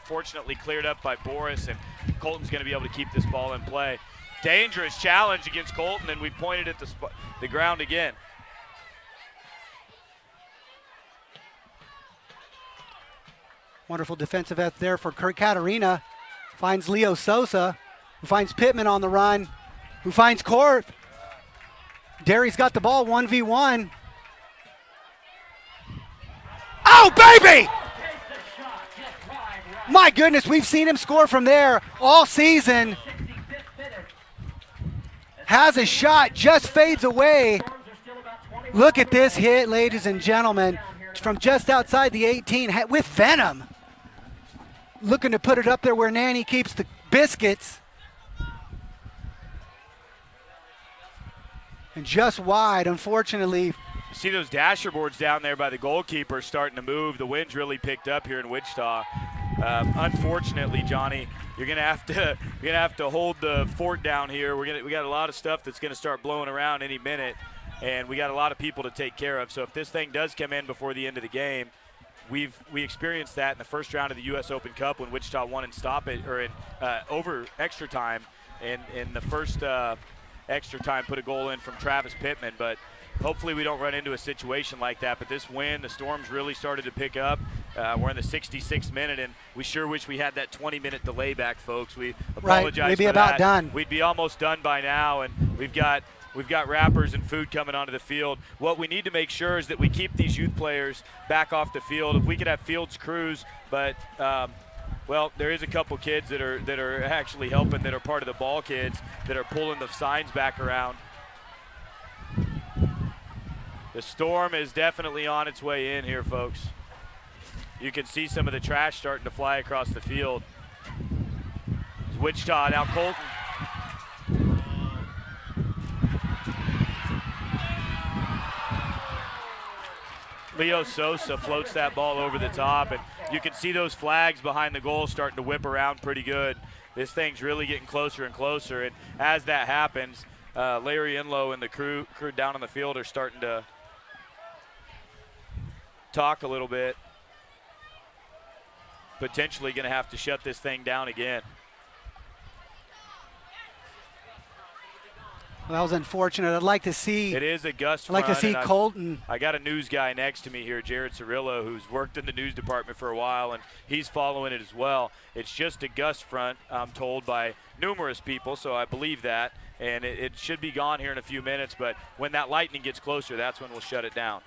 fortunately cleared up by Boris, and Colton's going to be able to keep this ball in play. Dangerous challenge against Colton, and we pointed at the ground again. Wonderful defensive effort there for Katarina. Finds Leo Sosa, who finds Pittman on the run, who finds Court. Derry's got the ball, 1v1. Oh, baby! My goodness, we've seen him score from there all season. Has a shot, just fades away. Look at this hit, ladies and gentlemen, from just outside the 18 with venom. Looking to put it up there where Nanny keeps the biscuits. And just wide, unfortunately. You see those dasher boards down there by the goalkeeper starting to move. The wind's really picked up here in Wichita. Unfortunately, Johnny, you're gonna have to hold the fort down here. We got a lot of stuff that's gonna start blowing around any minute, and we got a lot of people to take care of. So if this thing does come in before the end of the game, we experienced that in the first round of the U.S. Open Cup when Wichita won in over extra time, and in the first extra time put a goal in from Travis Pittman. But hopefully we don't run into a situation like that. But this win, the Storms really started to pick up. We're in the 66th minute, and we sure wish we had that 20-minute delay back, folks. We apologize Right, we'd be for about that. done. We'd be almost done by now, and we've got wrappers and food coming onto the field. What we need to make sure is that we keep these youth players back off the field. If we could have fields crews, but well, there is a couple kids that are actually helping, that are part of the ball kids, that are pulling the signs back around. The Storm is definitely on its way in here, folks. You can see some of the trash starting to fly across the field. It's Wichita, now Colton. Leo Sosa floats that ball over the top, and you can see those flags behind the goal starting to whip around pretty good. This thing's really getting closer and closer, and as that happens, Larry Enlow and the crew down on the field are starting to talk a little bit. Potentially going to have to shut this thing down again. Well, that was unfortunate. I'd like to see. It is a gust I'd like to front, see and Colton. I got a news guy next to me here, Jared Cirillo, who's worked in the news department for a while, and he's following it as well. It's just a gust front, I'm told by numerous people, so I believe that, and it should be gone here in a few minutes, but when that lightning gets closer, that's when we'll shut it down.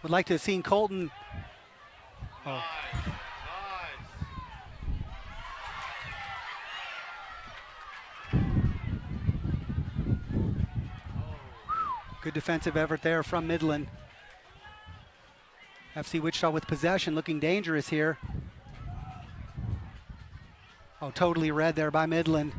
Would like to have seen Colton. Oh. Good defensive effort there from Midland. FC Wichita with possession, looking dangerous here. Oh, totally read there by Midland.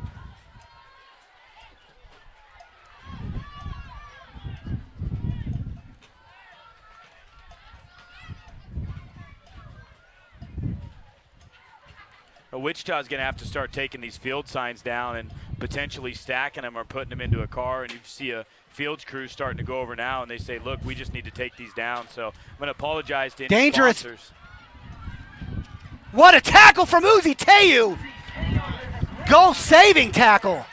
Wichita's going to have to start taking these field signs down and potentially stacking them or putting them into a car. And you see a fields crew starting to go over now, and they say, look, we just need to take these down. So I'm going to apologize to any dangerous sponsors. What a tackle from Uzi Teyu! Goal-saving tackle.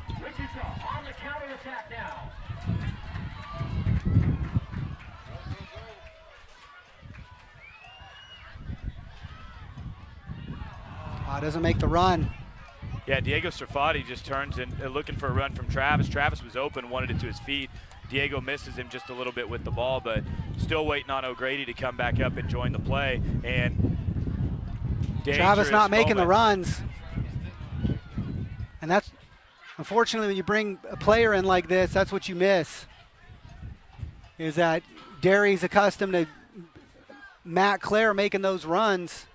Wichita on the counterattack now. Doesn't make the run. Yeah, Diego Serfati just turns and looking for a run from Travis. Travis was open, wanted it to his feet. Diego misses him just a little bit with the ball, but still waiting on O'Grady to come back up and join the play. And Travis not making the moment. runs. And that's, unfortunately, when you bring a player in like this, that's what you miss. Is that Derry's accustomed to Matt Clare making those runs.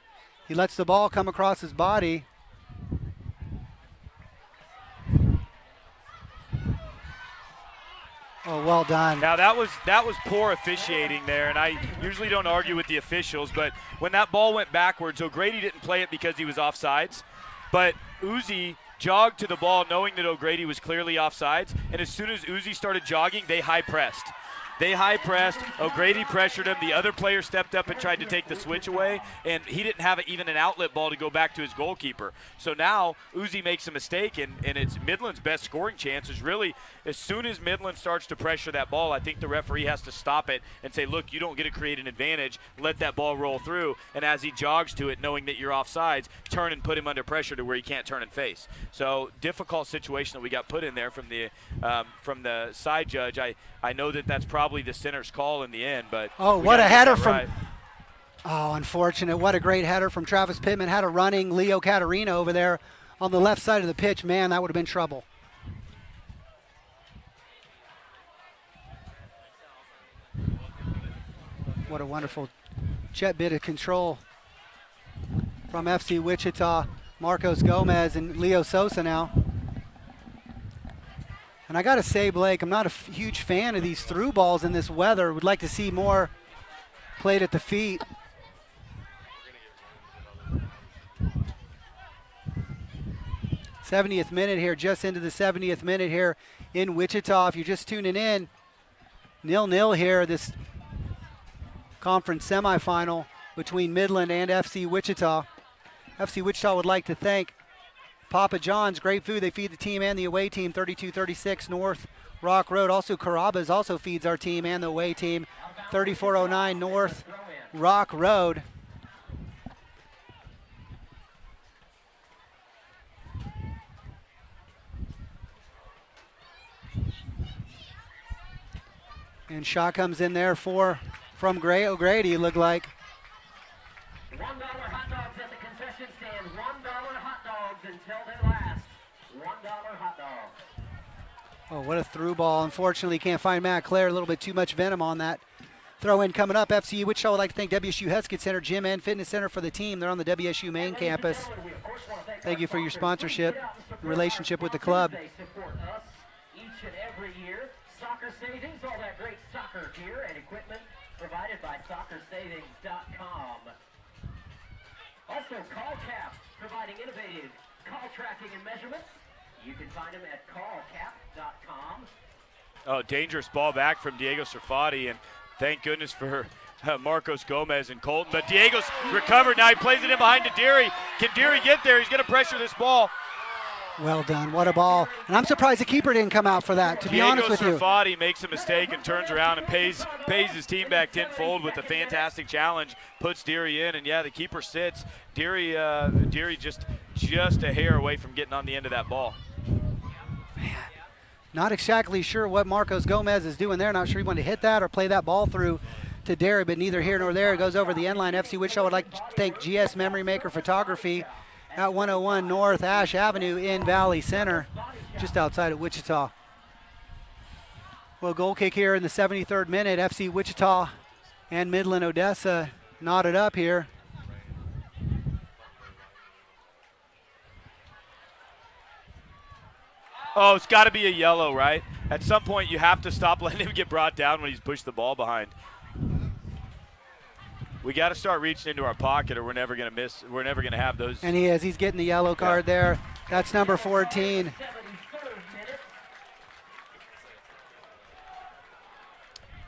He lets the ball come across his body. Oh, well done. Now that was poor officiating there, and I usually don't argue with the officials, but when that ball went backwards, O'Grady didn't play it because he was offsides, but Uzi jogged to the ball knowing that O'Grady was clearly offsides, and as soon as Uzi started jogging, they high pressed. They high pressed, O'Grady pressured him, the other player stepped up and tried to take the switch away, and he didn't have even an outlet ball to go back to his goalkeeper. So now Uzi makes a mistake, and it's Midland's best scoring chance is really as soon as Midland starts to pressure that ball, I think the referee has to stop it and say, look, you don't get to create an advantage, let that ball roll through, and as he jogs to it, knowing that you're offsides, turn and put him under pressure to where he can't turn and face. So difficult situation that we got put in there from the side judge. I know that that's probably the center's call in the end, but oh, what a header from right. Oh, unfortunate. What a great header from Travis Pittman. Had a running Leo Catarina over there on the left side of the pitch. Man, that would have been trouble. What a wonderful jet bit of control from FC Wichita. Marcos Gomez and Leo Sosa now. And I got to say, Blake, I'm not a huge fan of these through balls in this weather. Would like to see more Played at the feet. '70th minute here, just into the 70th minute here in Wichita. If you're just tuning in, 0-0 here, this conference semifinal between Midland and FC Wichita. FC Wichita would like to thank Papa John's, great food. They feed the team and the away team, 3236 North Rock Road. Also, Carrabba's also feeds our team and the away team, 3409 North Rock Road. And shot comes in there from O'Grady, looked like. $1 hot dogs at the concession stand. $1 hot dogs until they last. $1 hot dogs. Oh, what a through ball. Unfortunately, can't find Matt Clare. A little bit too much venom on that. Throw in coming up. FC Wichita would like to thank WSU Heskett Center, Gym and Fitness Center for the team. They're on the WSU main campus. Thank you for your sponsorship, relationship with the club. They support us each and every year. Soccer Savings, all that great soccer gear and equipment provided by soccersavings.com. Also, Call Cap, providing innovative call tracking and measurements. You can find them at callcap.com. Oh, dangerous ball back from Diego Serfati, and thank goodness for Marcos Gomez and Colton. But Diego's recovered now. He plays it in behind to Deary. Can Deary get there? He's going to pressure this ball. Well done. What a ball. And I'm surprised the keeper didn't come out for that, to be honest with you. Diego Serfati makes a mistake and turns around and pays his team back tenfold with a fantastic challenge. Puts Deary in, and yeah, the keeper sits. Deary just a hair away from getting on the end of that ball. Man, not exactly sure what Marcos Gomez is doing there. Not sure he wanted to hit that or play that ball through to Deary, but neither here nor there. It goes over the end line. FC Wichita would like to thank GS Memory Maker Photography at 101 North Ash Avenue in Valley Center, just outside of Wichita. Well, goal kick here in the 73rd minute. FC Wichita and Midland-Odessa knotted up here. Oh, it's got to be a yellow, right? At some point, you have to stop letting him get brought down when he's pushed the ball behind. We got to start reaching into our pocket, or we're never going to miss. We're never going to have those. And he is. He's getting the yellow card there. That's number 14.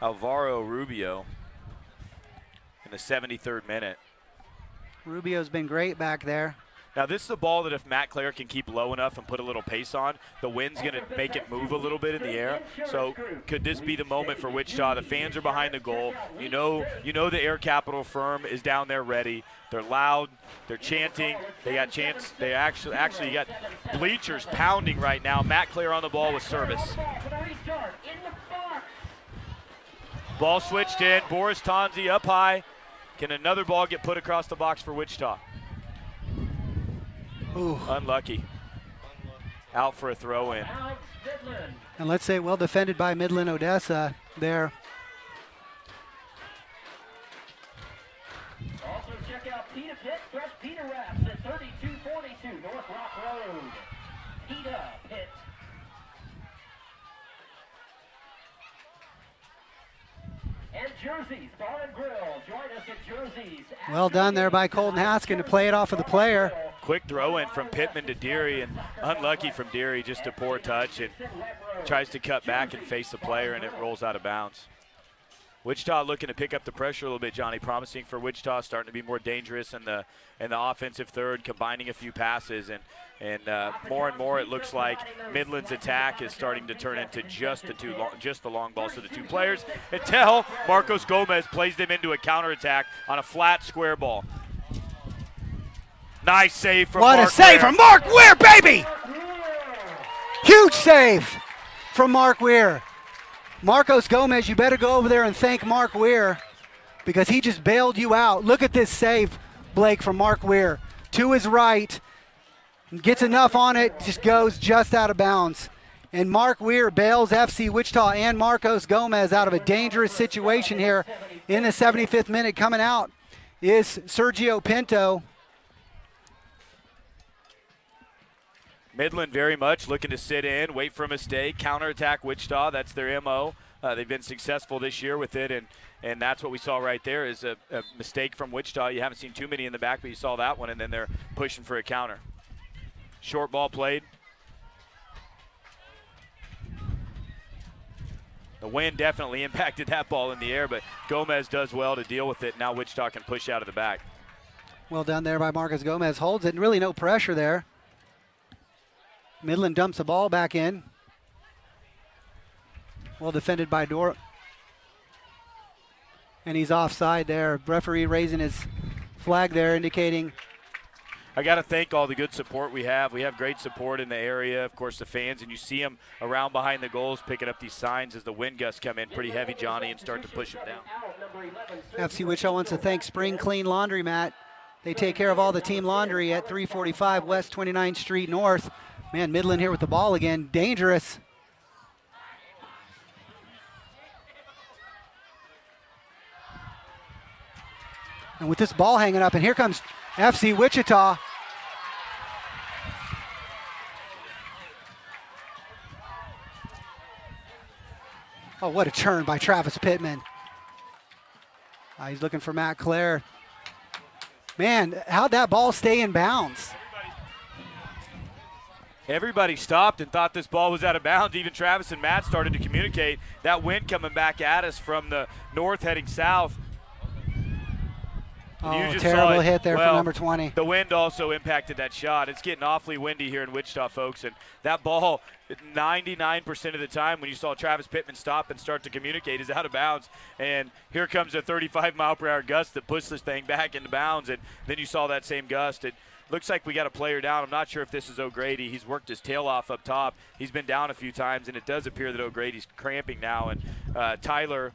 Alvaro Rubio in the 73rd minute. Rubio's been great back there. Now, this is a ball that if Matt Clare can keep low enough and put a little pace on, the wind's going to make it move a little bit in the air. So could this be the moment for Wichita? The fans are behind the goal. You know the Air Capital firm is down there ready. They're loud. They're chanting. They got chants. They actually you got bleachers pounding right now. Matt Clare on the ball with service. Ball switched in. Boris Tanzi up high. Can another ball get put across the box for Wichita? Ooh. Unlucky. Out for a throw-in. And let's say well defended by Midland-Odessa there. Also check out Pita Pit Fresh Pita Wraps at 3242 North Rock Road. Pita Pit. And Jerseys Bar and Grill. Join us at Jerseys. Well done there by Colton Haskin to play it off of the player. Quick throw in from Pittman to Deary, and unlucky from Deary, just a poor touch, and tries to cut back and face the player, and it rolls out of bounds. Wichita looking to pick up the pressure a little bit, Johnny. Promising for Wichita, starting to be more dangerous in the offensive third, combining a few passes, and more and more it looks like Midland's attack is starting to turn into just the long balls to the two players until Marcos Gomez plays them into a counterattack on a flat square ball. Nice save from Mark Weir. What a save from Mark Weir, baby! Huge save from Mark Weir. Marcos Gomez, you better go over there and thank Mark Weir because he just bailed you out. Look at this save, Blake, from Mark Weir. To his right, gets enough on it, just goes just out of bounds. And Mark Weir bails FC Wichita and Marcos Gomez out of a dangerous situation here in the 75th minute. Coming out is Sergio Pinto. Midland very much looking to sit in, wait for a mistake, counterattack Wichita. That's their MO. They've been successful this year with it, and that's what we saw right there is a mistake from Wichita. You haven't seen too many in the back, but you saw that one, and then they're pushing for a counter. Short ball played. The wind definitely impacted that ball in the air, but Gomez does well to deal with it. Now Wichita can push out of the back. Well done there by Marcus Gomez. Holds it, and really no pressure there. Midland dumps the ball back in. Well defended by Dor. And he's offside there. Referee raising his flag there, indicating. I got to thank all the good support we have. We have great support in the area, of course, the fans, and you see them around behind the goals picking up these signs as the wind gusts come in pretty heavy, Johnny, and start to push them down. FC Wichita wants to thank Spring Clean Laundromat. They take care of all the team laundry at 345 West 29th Street North. Man, Midland here with the ball again. Dangerous. And with this ball hanging up, and here comes FC Wichita. Oh, what a turn by Travis Pittman. He's looking for Matt Clare. Man, how'd that ball stay in bounds? Everybody stopped and thought this ball was out of bounds. Even Travis and Matt started to communicate. That wind coming back at us from the north heading south. Oh, terrible hit there from number 20. The wind also impacted that shot. It's getting awfully windy here in Wichita, folks, and that ball, 99% of the time when you saw Travis Pittman stop and start to communicate, is out of bounds. And here comes a 35-mile-per-hour gust that pushes this thing back into bounds, and then you saw that same gust. It looks like we got a player down. I'm not sure if this is O'Grady. He's worked his tail off up top. He's been down a few times, and it does appear that O'Grady's cramping now. And Tyler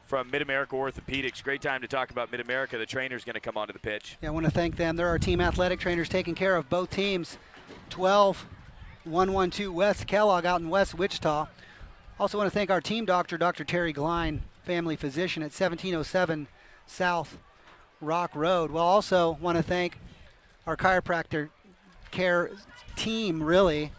from Mid-America Orthopedics. Great time to talk about Mid-America. The trainer's going to come onto the pitch. Yeah, I want to thank them. They're our team athletic trainers taking care of both teams. 12112 West Kellogg out in West Wichita. Also want to thank our team doctor, Dr. Terry Glein, family physician at 1707 South Rock Road. We'll also want to thank our chiropractor care team, really.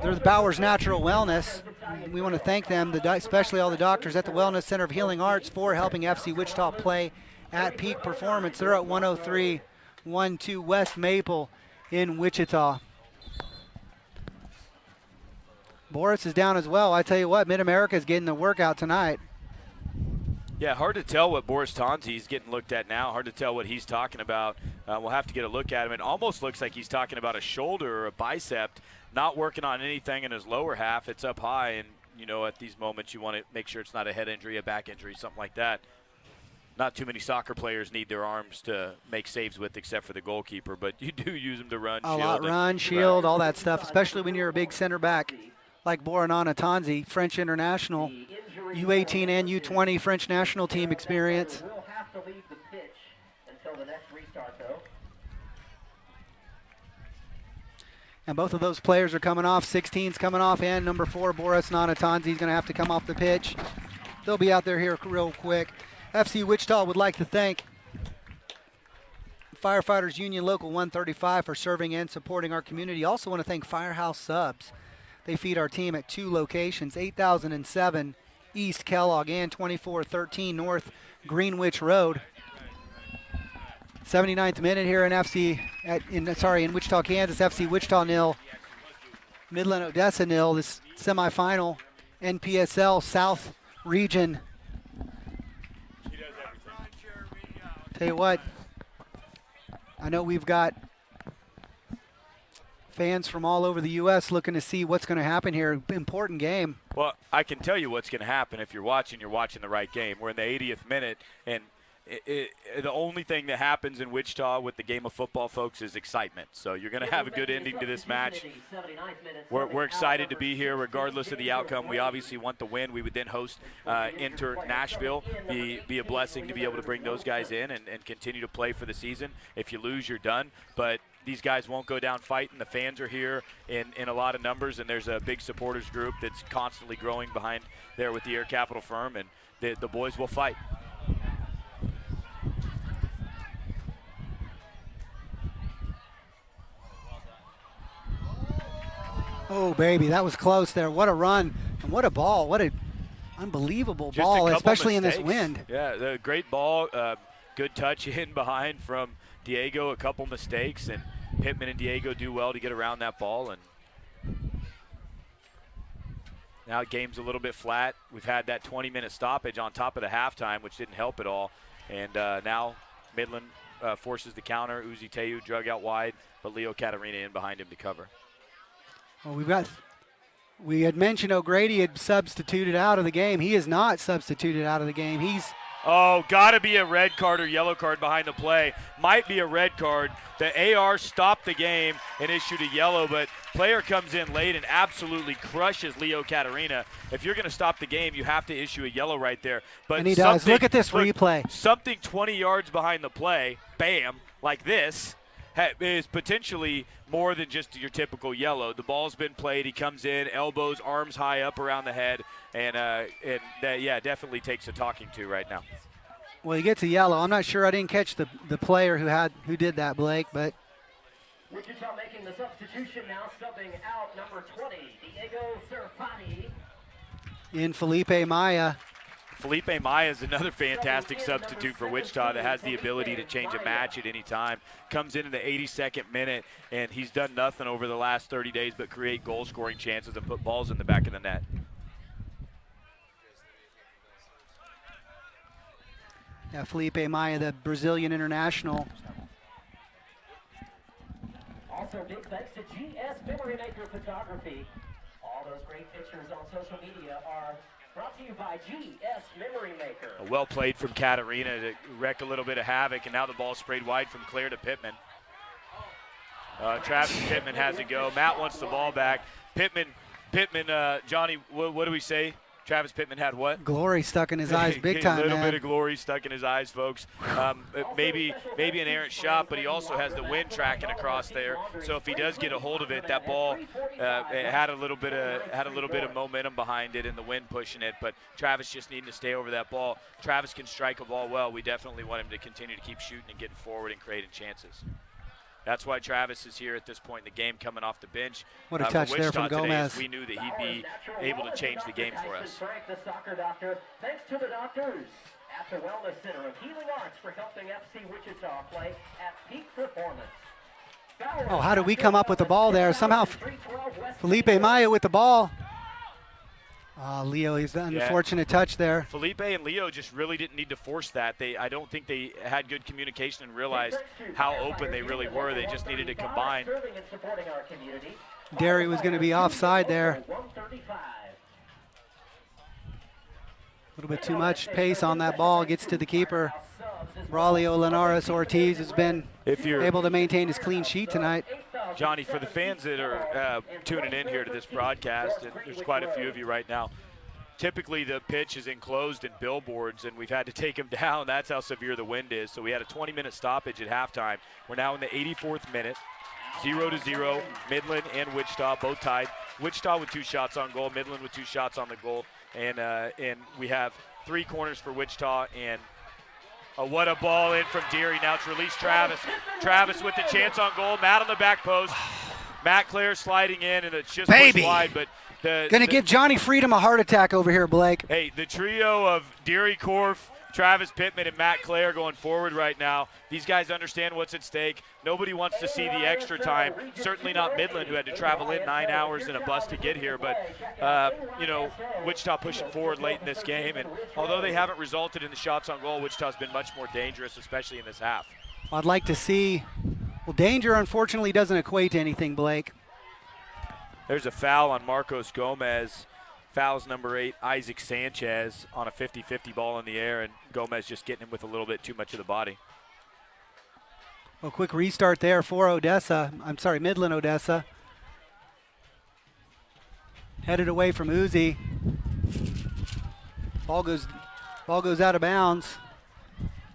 They're the Bowers Natural Wellness. We want to thank them, especially all the doctors at the Wellness Center of Healing Arts, for helping FC Wichita play at peak performance. They're at 10312 West Maple in Wichita. Boris is down as well. I tell you what, Mid-America is getting the workout tonight. Yeah, hard to tell what Boris Tonzi is getting looked at now. Hard to tell what he's talking about. We'll have to get a look at him. It almost looks like he's talking about a shoulder or a bicep, not working on anything in his lower half. It's up high, and, you know, at these moments you want to make sure it's not a head injury, a back injury, something like that. Not too many soccer players need their arms to make saves with except for the goalkeeper, but you do use them to run, shield. A lot, run, shield, all that stuff, especially when you're a big center back like Boranana Tonzi, French international, U18 and U20 French national team experience. We'll have to leave the pitch until the next restart, though. And both of those players are coming off. 16's coming off, and number 4, Boris Nanatanzi, is going to have to come off the pitch. They'll be out there here real quick. FC Wichita would like to thank Firefighters Union Local 135 for serving and supporting our community. Also want to thank Firehouse Subs. They feed our team at 2 locations, 8007 East Kellogg and 2413 North Greenwich Road. 79th minute here in in Wichita, Kansas. FC Wichita 0, Midland-Odessa 0. This semifinal NPSL South Region. Tell you what, I know we've got fans from all over the U.S. looking to see what's going to happen here. Important game. Well, I can tell you what's going to happen if you're watching the right game. We're in the 80th minute, and the only thing that happens in Wichita with the game of football, folks, is excitement. So you're going to have a good ending to this match. We're excited to be here regardless of the outcome. We obviously want the win. We would then host Inter Nashville. Be a blessing to be able to bring those guys in and continue to play for the season. If you lose, you're done. But these guys won't go down fighting. The fans are here in a lot of numbers, and there's a big supporters group that's constantly growing behind there with the Air Capital firm, and the boys will fight. Oh, baby, that was close there. What a run and what a ball. What a Unbelievable Just a ball, couple especially in this mistakes. wind. Yeah, the great ball. Good touch in behind from Diego. A couple mistakes, and Pittman and Diego do well to get around that ball. And now the game's a little bit flat. We've had that 20-minute stoppage on top of the halftime, which didn't help at all. And now Midland forces the counter. Uzi Teu drug out wide, but Leo Catarina in behind him to cover. Well, we had mentioned O'Grady had substituted out of the game. He is not substituted out of the game. Oh, got to be a red card or yellow card behind the play. Might be a red card. The AR stopped the game and issued a yellow, but player comes in late and absolutely crushes Leo Catarina. If you're going to stop the game, you have to issue a yellow right there. But and he does. Look at this replay. Something 20 yards behind the play, bam, like this, is potentially more than just your typical yellow. The ball's been played. He comes in, elbows, arms high up around the head, and that, definitely takes a talking to right now. Well, he gets a yellow. I'm not sure. I didn't catch the player who did that, Blake, but Wichita making the substitution now, subbing out number 20, Diego Serfati. In Felipe Maya. Felipe Maya is another fantastic substitute for Wichita that has the ability to change a match at any time. Comes in the 82nd minute, and he's done nothing over the last 30 days but create goal-scoring chances and put balls in the back of the net. Yeah, Felipe Maya, the Brazilian international. Also, big thanks to GS Memory Maker Photography. All those great pictures on social media are brought to you by GS Memory Maker. Well played from Catarina to wreck a little bit of havoc, and now the ball sprayed wide from Claire to Pittman. Travis Pittman has to go. Matt wants the ball back. Pittman, Johnny, what do we say? Travis Pittman had what? Glory stuck in his eyes big time, A little man. bit of glory stuck in his eyes, folks. Maybe an errant shot, but he also has the wind tracking across there. So if he does get a hold of it, that ball it had a little bit of momentum behind it and the wind pushing it. But Travis just needing to stay over that ball. Travis can strike a ball well. We definitely want him to continue to keep shooting and getting forward and creating chances. That's why Travis is here at this point in the game, coming off the bench. What a touch there from Gomez. We knew that he'd be able to change the game for us. Frank, the soccer doctor. Thanks to the doctors at the Wellness Center of Healing Arts for helping FC Wichita play at peak performance. Oh, how did we come up with the ball there? Somehow Felipe Maya with the ball. Leo, he's the unfortunate touch there. Felipe and Leo just really didn't need to force that. I don't think they had good communication and realized how open they really were. They just needed to combine. Derry was going to be offside there. A little bit too much pace on that ball. Gets to the keeper. Braulio Linares Ortiz has been able to maintain his clean sheet tonight. Johnny, for the fans that are tuning in here to this broadcast, and there's quite a few of you right now, typically the pitch is enclosed in billboards, and we've had to take them down. That's how severe the wind is. So we had a 20-minute stoppage at halftime. We're now in the 84th minute, 0-0. Midland and Wichita both tied. Wichita with 2 shots on goal, Midland with 2 shots on the goal, and we have 3 corners for Wichita, and what a ball in from Deary. Now it's released Travis. Travis with the chance on goal. Matt on the back post. Matt Clare sliding in, and it's just pushed wide. But Gonna give Johnny Freedom a heart attack over here, Blake. Hey, the trio of Deary Korf, Travis Pittman, and Matt Clare going forward right now. These guys understand what's at stake. Nobody wants to see the extra time. Certainly not Midland, who had to travel in 9 hours in a bus to get here. But, Wichita pushing forward late in this game. And although they haven't resulted in the shots on goal, Wichita's been much more dangerous, especially in this half. I'd like to see – well, danger, unfortunately, doesn't equate to anything, Blake. There's a foul on Marcos Gomez. Fouls number 8, Isaac Sanchez, on a 50-50 ball in the air, and Gomez just getting him with a little bit too much of the body. Well, quick restart there for Midland-Odessa. Headed away from Uzi. Ball goes out of bounds.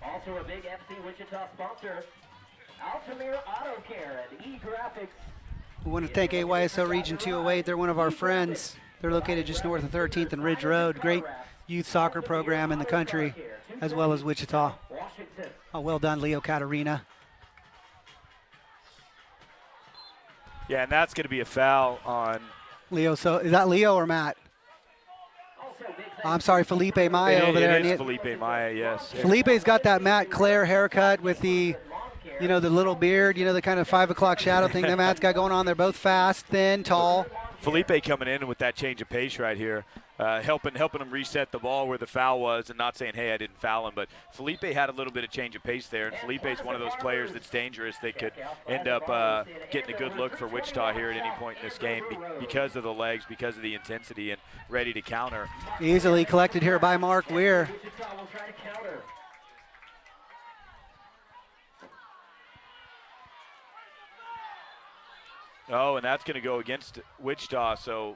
Also a big FC Wichita sponsor, Altamir Auto Care and E-Graphics. We want to thank AYSO Region 208. They're one of our friends. They're located just north of 13th and Ridge Road. Great youth soccer program in the country, as well as Wichita. Oh, well done, Leo Catarina. Yeah, and that's going to be a foul on Leo. So is that Leo or Matt? Also big I'm sorry, Felipe Maya over there. It is Felipe Maya, yes. Felipe's got that Matt Clare haircut with the, the little beard, the kind of 5 o'clock shadow thing that Matt's got going on. They're both fast, thin, tall. Felipe coming in with that change of pace right here, helping him reset the ball where the foul was, and not saying, hey, I didn't foul him, but Felipe had a little bit of change of pace there, and Felipe's one of those players that's dangerous that could end up getting a good look for Wichita here at any point in this game because of the legs, because of the intensity, and ready to counter. Easily collected here by Mark Weir. Oh, and that's going to go against Wichita. So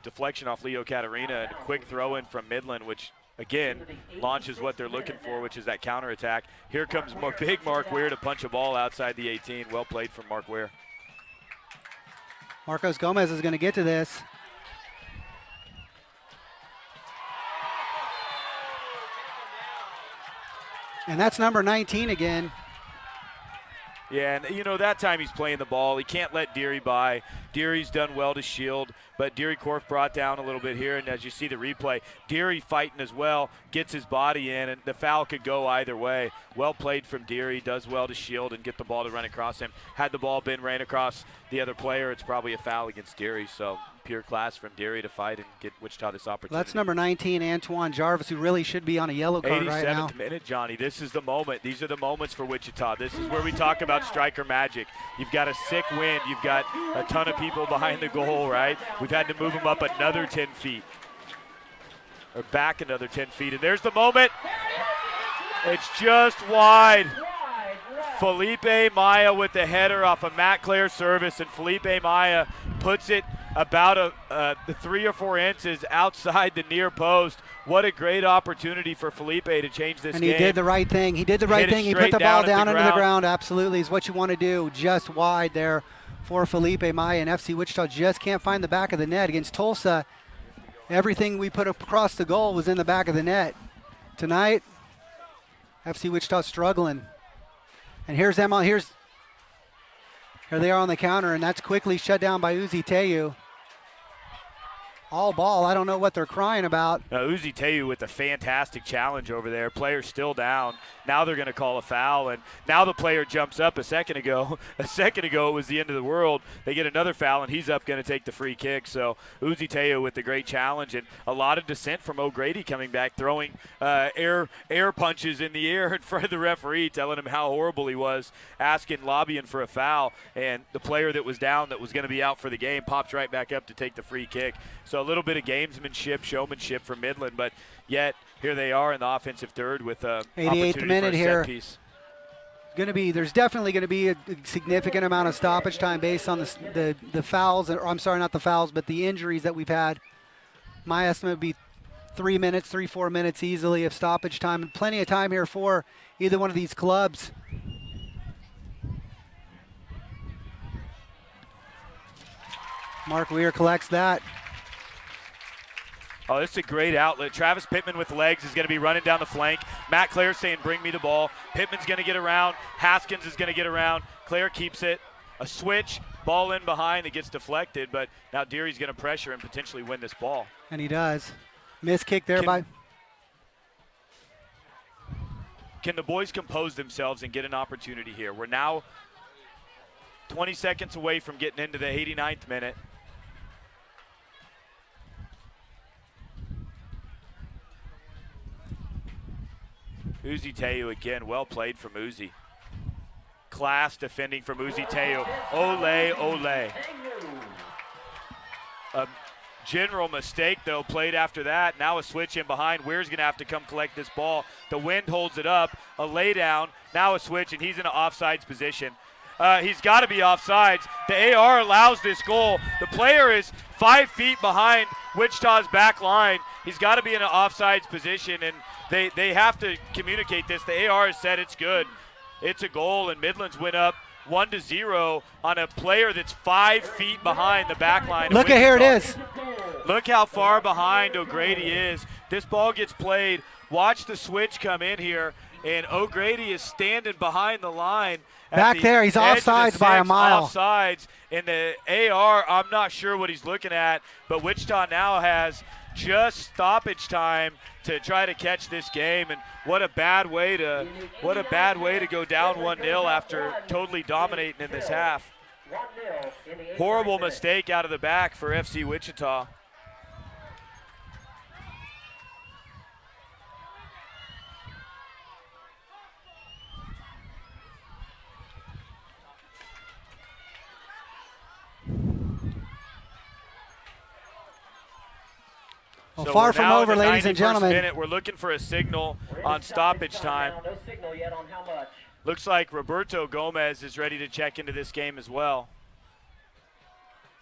deflection off Leo Catarina and a quick throw in from Midland, which, again, launches what they're looking for, which is that counterattack. Here comes big Mark Weir to punch a ball outside the 18. Well played from Mark Weir. Marcos Gomez is going to get to this. And that's number 19 again. Yeah, and that time he's playing the ball. He can't let Deary by. Deary's done well to shield, but Deary Korf brought down a little bit here, and as you see the replay, Deary fighting as well, gets his body in, and the foul could go either way. Well played from Deary, does well to shield and get the ball to run across him. Had the ball been ran across the other player, it's probably a foul against Deary, so pure class from Deary to fight and get Wichita this opportunity. That's number 19, Antoine Jarvis, who really should be on a yellow card right now. 87th minute, Johnny. This is the moment. These are the moments for Wichita. This is where we talk about striker magic. You've got a sick wind. You've got a ton of people behind the goal, right? We've had to move them up another 10 feet. Or back another 10 feet. And there's the moment. It's just wide. Felipe Maya with the header off a Matt Clare service, and Felipe Maya puts it about the 3 or 4 inches outside the near post. What a great opportunity for Felipe to change this game. And he did the right thing. He did the right thing. He put the ball down into the ground. Absolutely is what you want to do. Just wide there for Felipe Maya, and FC Wichita just can't find the back of the net. Against Tulsa, everything we put across the goal was in the back of the net. Tonight, FC Wichita struggling. And here's Emma. Here they are on the counter, and that's quickly shut down by Uzi Teyu. All ball. I don't know what they're crying about. Uzi Teyu with a fantastic challenge over there. Player's still down. Now they're going to call a foul, and now the player jumps up a second ago. A second ago it was the end of the world. They get another foul, and he's up going to take the free kick. So Uzi Teyu with the great challenge, and a lot of dissent from O'Grady coming back, throwing air punches in the air in front of the referee, telling him how horrible he was, lobbying for a foul. And the player that was down that was going to be out for the game pops right back up to take the free kick. So a little bit of gamesmanship, showmanship from Midland, but yet here they are in the offensive third with a 88th minute here. Piece. There's definitely going to be a significant amount of stoppage time based on the fouls, or I'm sorry, not the fouls, but the injuries that we've had. My estimate would be 3 minutes, 3-4 minutes easily of stoppage time, and plenty of time here for either one of these clubs. Mark Weir collects that. Oh, this is a great outlet. Travis Pittman with legs is going to be running down the flank. Matt Clare saying, bring me the ball. Pittman's going to get around. Haskins is going to get around. Clare keeps it. A switch, ball in behind. It gets deflected, but now Deary's going to pressure and potentially win this ball. And he does. Miss kick there by... Can the boys compose themselves and get an opportunity here? We're now 20 seconds away from getting into the 89th minute. Uzi Teyu again, well played from Uzi. Class defending from Uzi Teyu. Ole, ole. A general mistake, though, played after that. Now a switch in behind. Weir's going to have to come collect this ball. The wind holds it up. A lay down. Now a switch, and he's in an offsides position. He's got to be offsides. The AR allows this goal. The player is 5 feet behind Wichita's back line. He's got to be in an offsides position, and they have to communicate this. The AR has said it's good. It's a goal, and Midlands went up 1-0 on a player that's 5 feet behind the back line. Look at here it is. Look how far behind O'Grady is. This ball gets played. Watch the switch come in here. and O'Grady is standing behind the line. Back there, he's offsides by a mile. Offsides, and the AR, I'm not sure what he's looking at, but Wichita now has just stoppage time to try to catch this game. And what a bad way to go down 1-0 after totally dominating in this half. Horrible mistake out of the back for FC Wichita. Well, So far we're from now in over, the ladies and 91st gentlemen. minute. We're looking for a signal on stoppage time. No signal yet on how much. Looks like Roberto Gomez is ready to check into this game as well.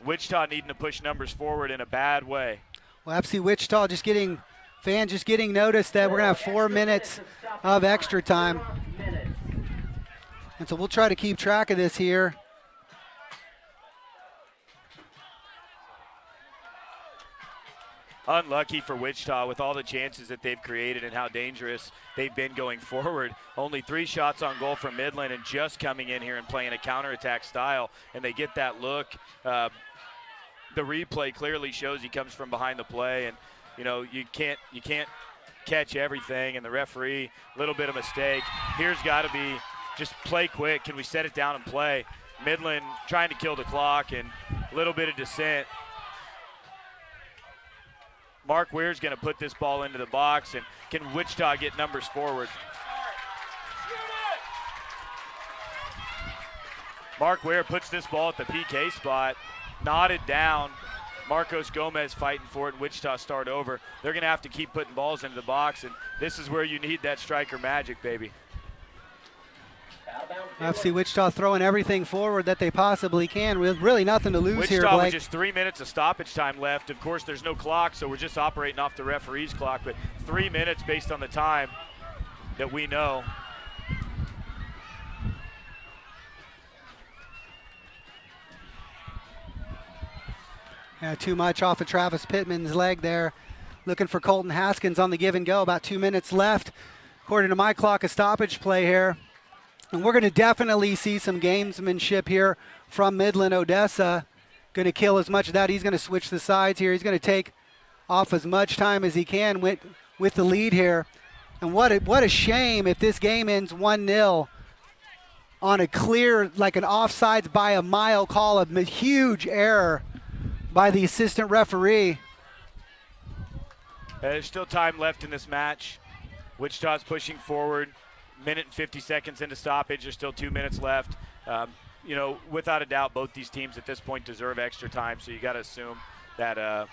Wichita needing to push numbers forward in a bad way. Well, FC Wichita fans just getting notice that we're going to have 4 minutes of extra time. And so we'll try to keep track of this here. Unlucky for Wichita with all the chances that they've created and how dangerous they've been going forward. Only 3 shots on goal from Midland and just coming in here and playing a counterattack style, and they get that look. The replay clearly shows he comes from behind the play, and you know you can't catch everything, and the referee, little bit of mistake. Here's got to be just play quick. Can we set it down and play? Midland trying to kill the clock and a little bit of dissent. Mark Weir's going to put this ball into the box, and can Wichita get numbers forward? Mark Weir puts this ball at the PK spot, nodded down. Marcos Gomez fighting for it, and Wichita start over. They're going to have to keep putting balls into the box, and this is where you need that striker magic, baby. FC Wichita throwing everything forward that they possibly can. Really nothing to lose Wichita here, Blake. with just 3 minutes of stoppage time left. Of course, there's no clock, so we're just operating off the referee's clock, but 3 minutes based on the time that we know. Yeah, too much off of Travis Pittman's leg there. Looking for Colton Haskins on the give and go. About 2 minutes left. According to my clock, a stoppage play here. And we're going to definitely see some gamesmanship here from Midland-Odessa. Going to kill as much of that. He's going to switch the sides here. He's going to take off as much time as he can with the lead here. And what a shame if this game ends 1-0 on a clear, like an offsides by a mile call, a huge error by the assistant referee. There's still time left in this match. Wichita's pushing forward. Minute and 50 seconds into stoppage. There's still 2 minutes left. You know, without a doubt, both these teams at this point deserve extra time. So you got to assume that that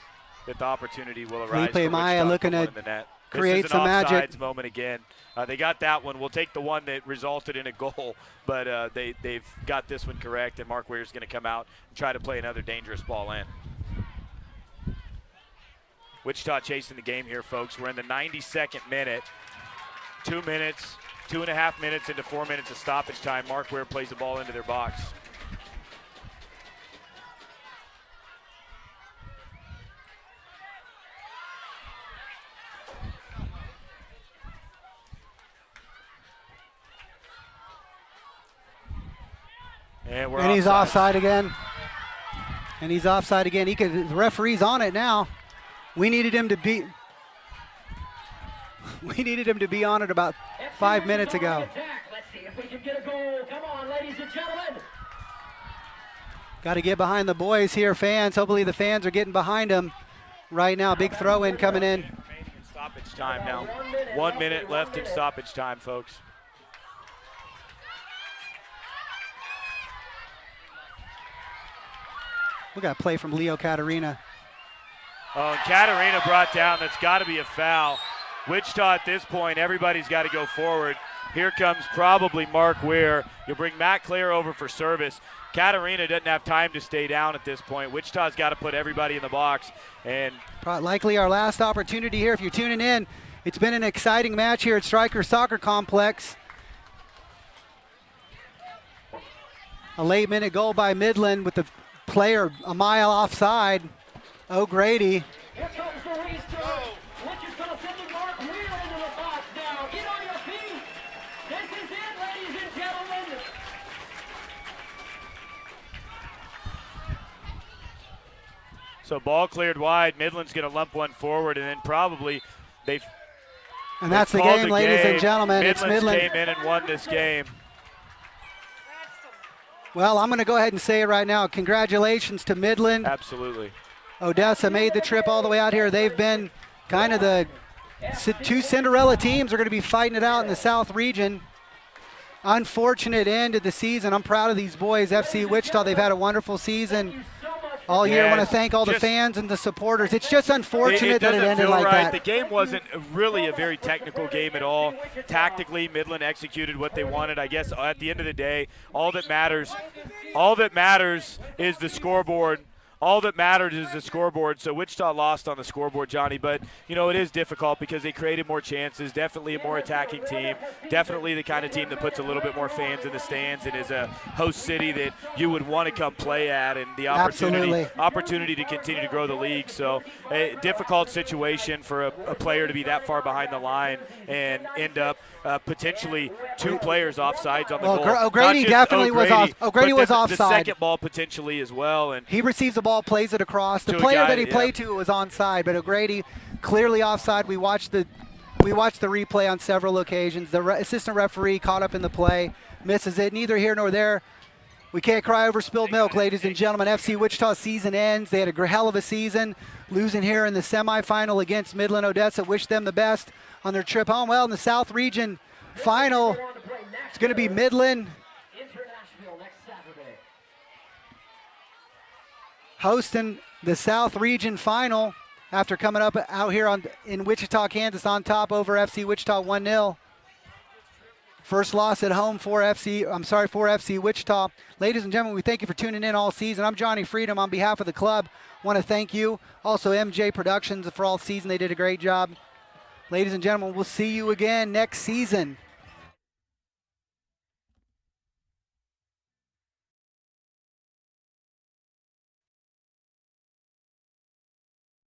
the opportunity will arise. Felipe Maya looking to create some magic. This is an offsides moment again. They got that one. We'll take the one that resulted in a goal, but they've got this one correct. And Mark Weir's going to come out and try to play another dangerous ball in. Wichita chasing the game here, folks. We're in the 92nd minute. 2 minutes. 2.5 minutes into 4 minutes of stoppage time. Mark Weir plays the ball into their box. And he's offside again. And he's offside again. The referee's on it now. We needed him to be on it about 5 minutes ago. Let's see if we can get a goal. Come on, ladies and gentlemen. Got to get behind the boys here, fans. Hopefully the fans are getting behind them right now. Big throw-in coming in. Stoppage time now. 1 minute left in stoppage time, folks. We got a play from Leo Catarina. Oh, and Catarina brought down. That's got to be a foul. Wichita at this point, everybody's got to go forward. Here comes probably Mark Weir. You'll bring Matt Clare over for service. Catarina doesn't have time to stay down at this point. Wichita's got to put everybody in the box. And likely our last opportunity here. If you're tuning in, it's been an exciting match here at Stryker Soccer Complex. A late minute goal by Midland with the player a mile offside. O'Grady. Here comes the restart. Wichita sending Mark Weir into the box now. Get on your feet. So ball cleared wide. Midland's going to lump one forward, and then probably they've And that's the called game, ladies and gentlemen. It's Midland's Midland. came in and won this game. Well, I'm going to go ahead and say it right now. Congratulations to Midland. Absolutely. Odessa made the trip all the way out here. They've been kind of the two Cinderella teams are going to be fighting it out in the South Region. Unfortunate end of the season. I'm proud of these boys. FC Wichita, they've had a wonderful season all year. I want to thank all the fans and the supporters. It's just unfortunate that it doesn't ended feel like right. that. The game wasn't really a very technical game at all. Tactically, Midland executed what they wanted. I guess at the end of the day, all that matters is the scoreboard. All that matters is the scoreboard. So Wichita lost on the scoreboard, Johnny, but it is difficult because they created more chances. Definitely a more attacking team. Definitely the kind of team that puts a little bit more fans in the stands and is a host city that you would want to come play at, and the opportunity to continue to grow the league. So a difficult situation for a player to be that far behind the line and end up potentially two players offsides on the goal. O'Grady definitely was off. O'Grady was the offside. second ball potentially as well, and he receives the ball, plays it across. The player that he played to was onside, but O'Grady clearly offside. We watched the replay on several occasions. The assistant referee caught up in the play, misses it. Neither here nor there. We can't cry over spilled milk, ladies and gentlemen. FC Wichita's season ends. They had a hell of a season, losing here in the semifinal against Midland-Odessa. Wish them the best on their trip home. Well, in the South Region final, it's going to be Midland hosting the South Region final after coming up out here in Wichita, Kansas, on top over FC Wichita 1-0. First loss at home for FC Wichita. Ladies and gentlemen, we thank you for tuning in all season. I'm Johnny Freedom on behalf of the club. Want to thank you. Also MJ Productions for all season. They did a great job. Ladies and gentlemen, we'll see you again next season.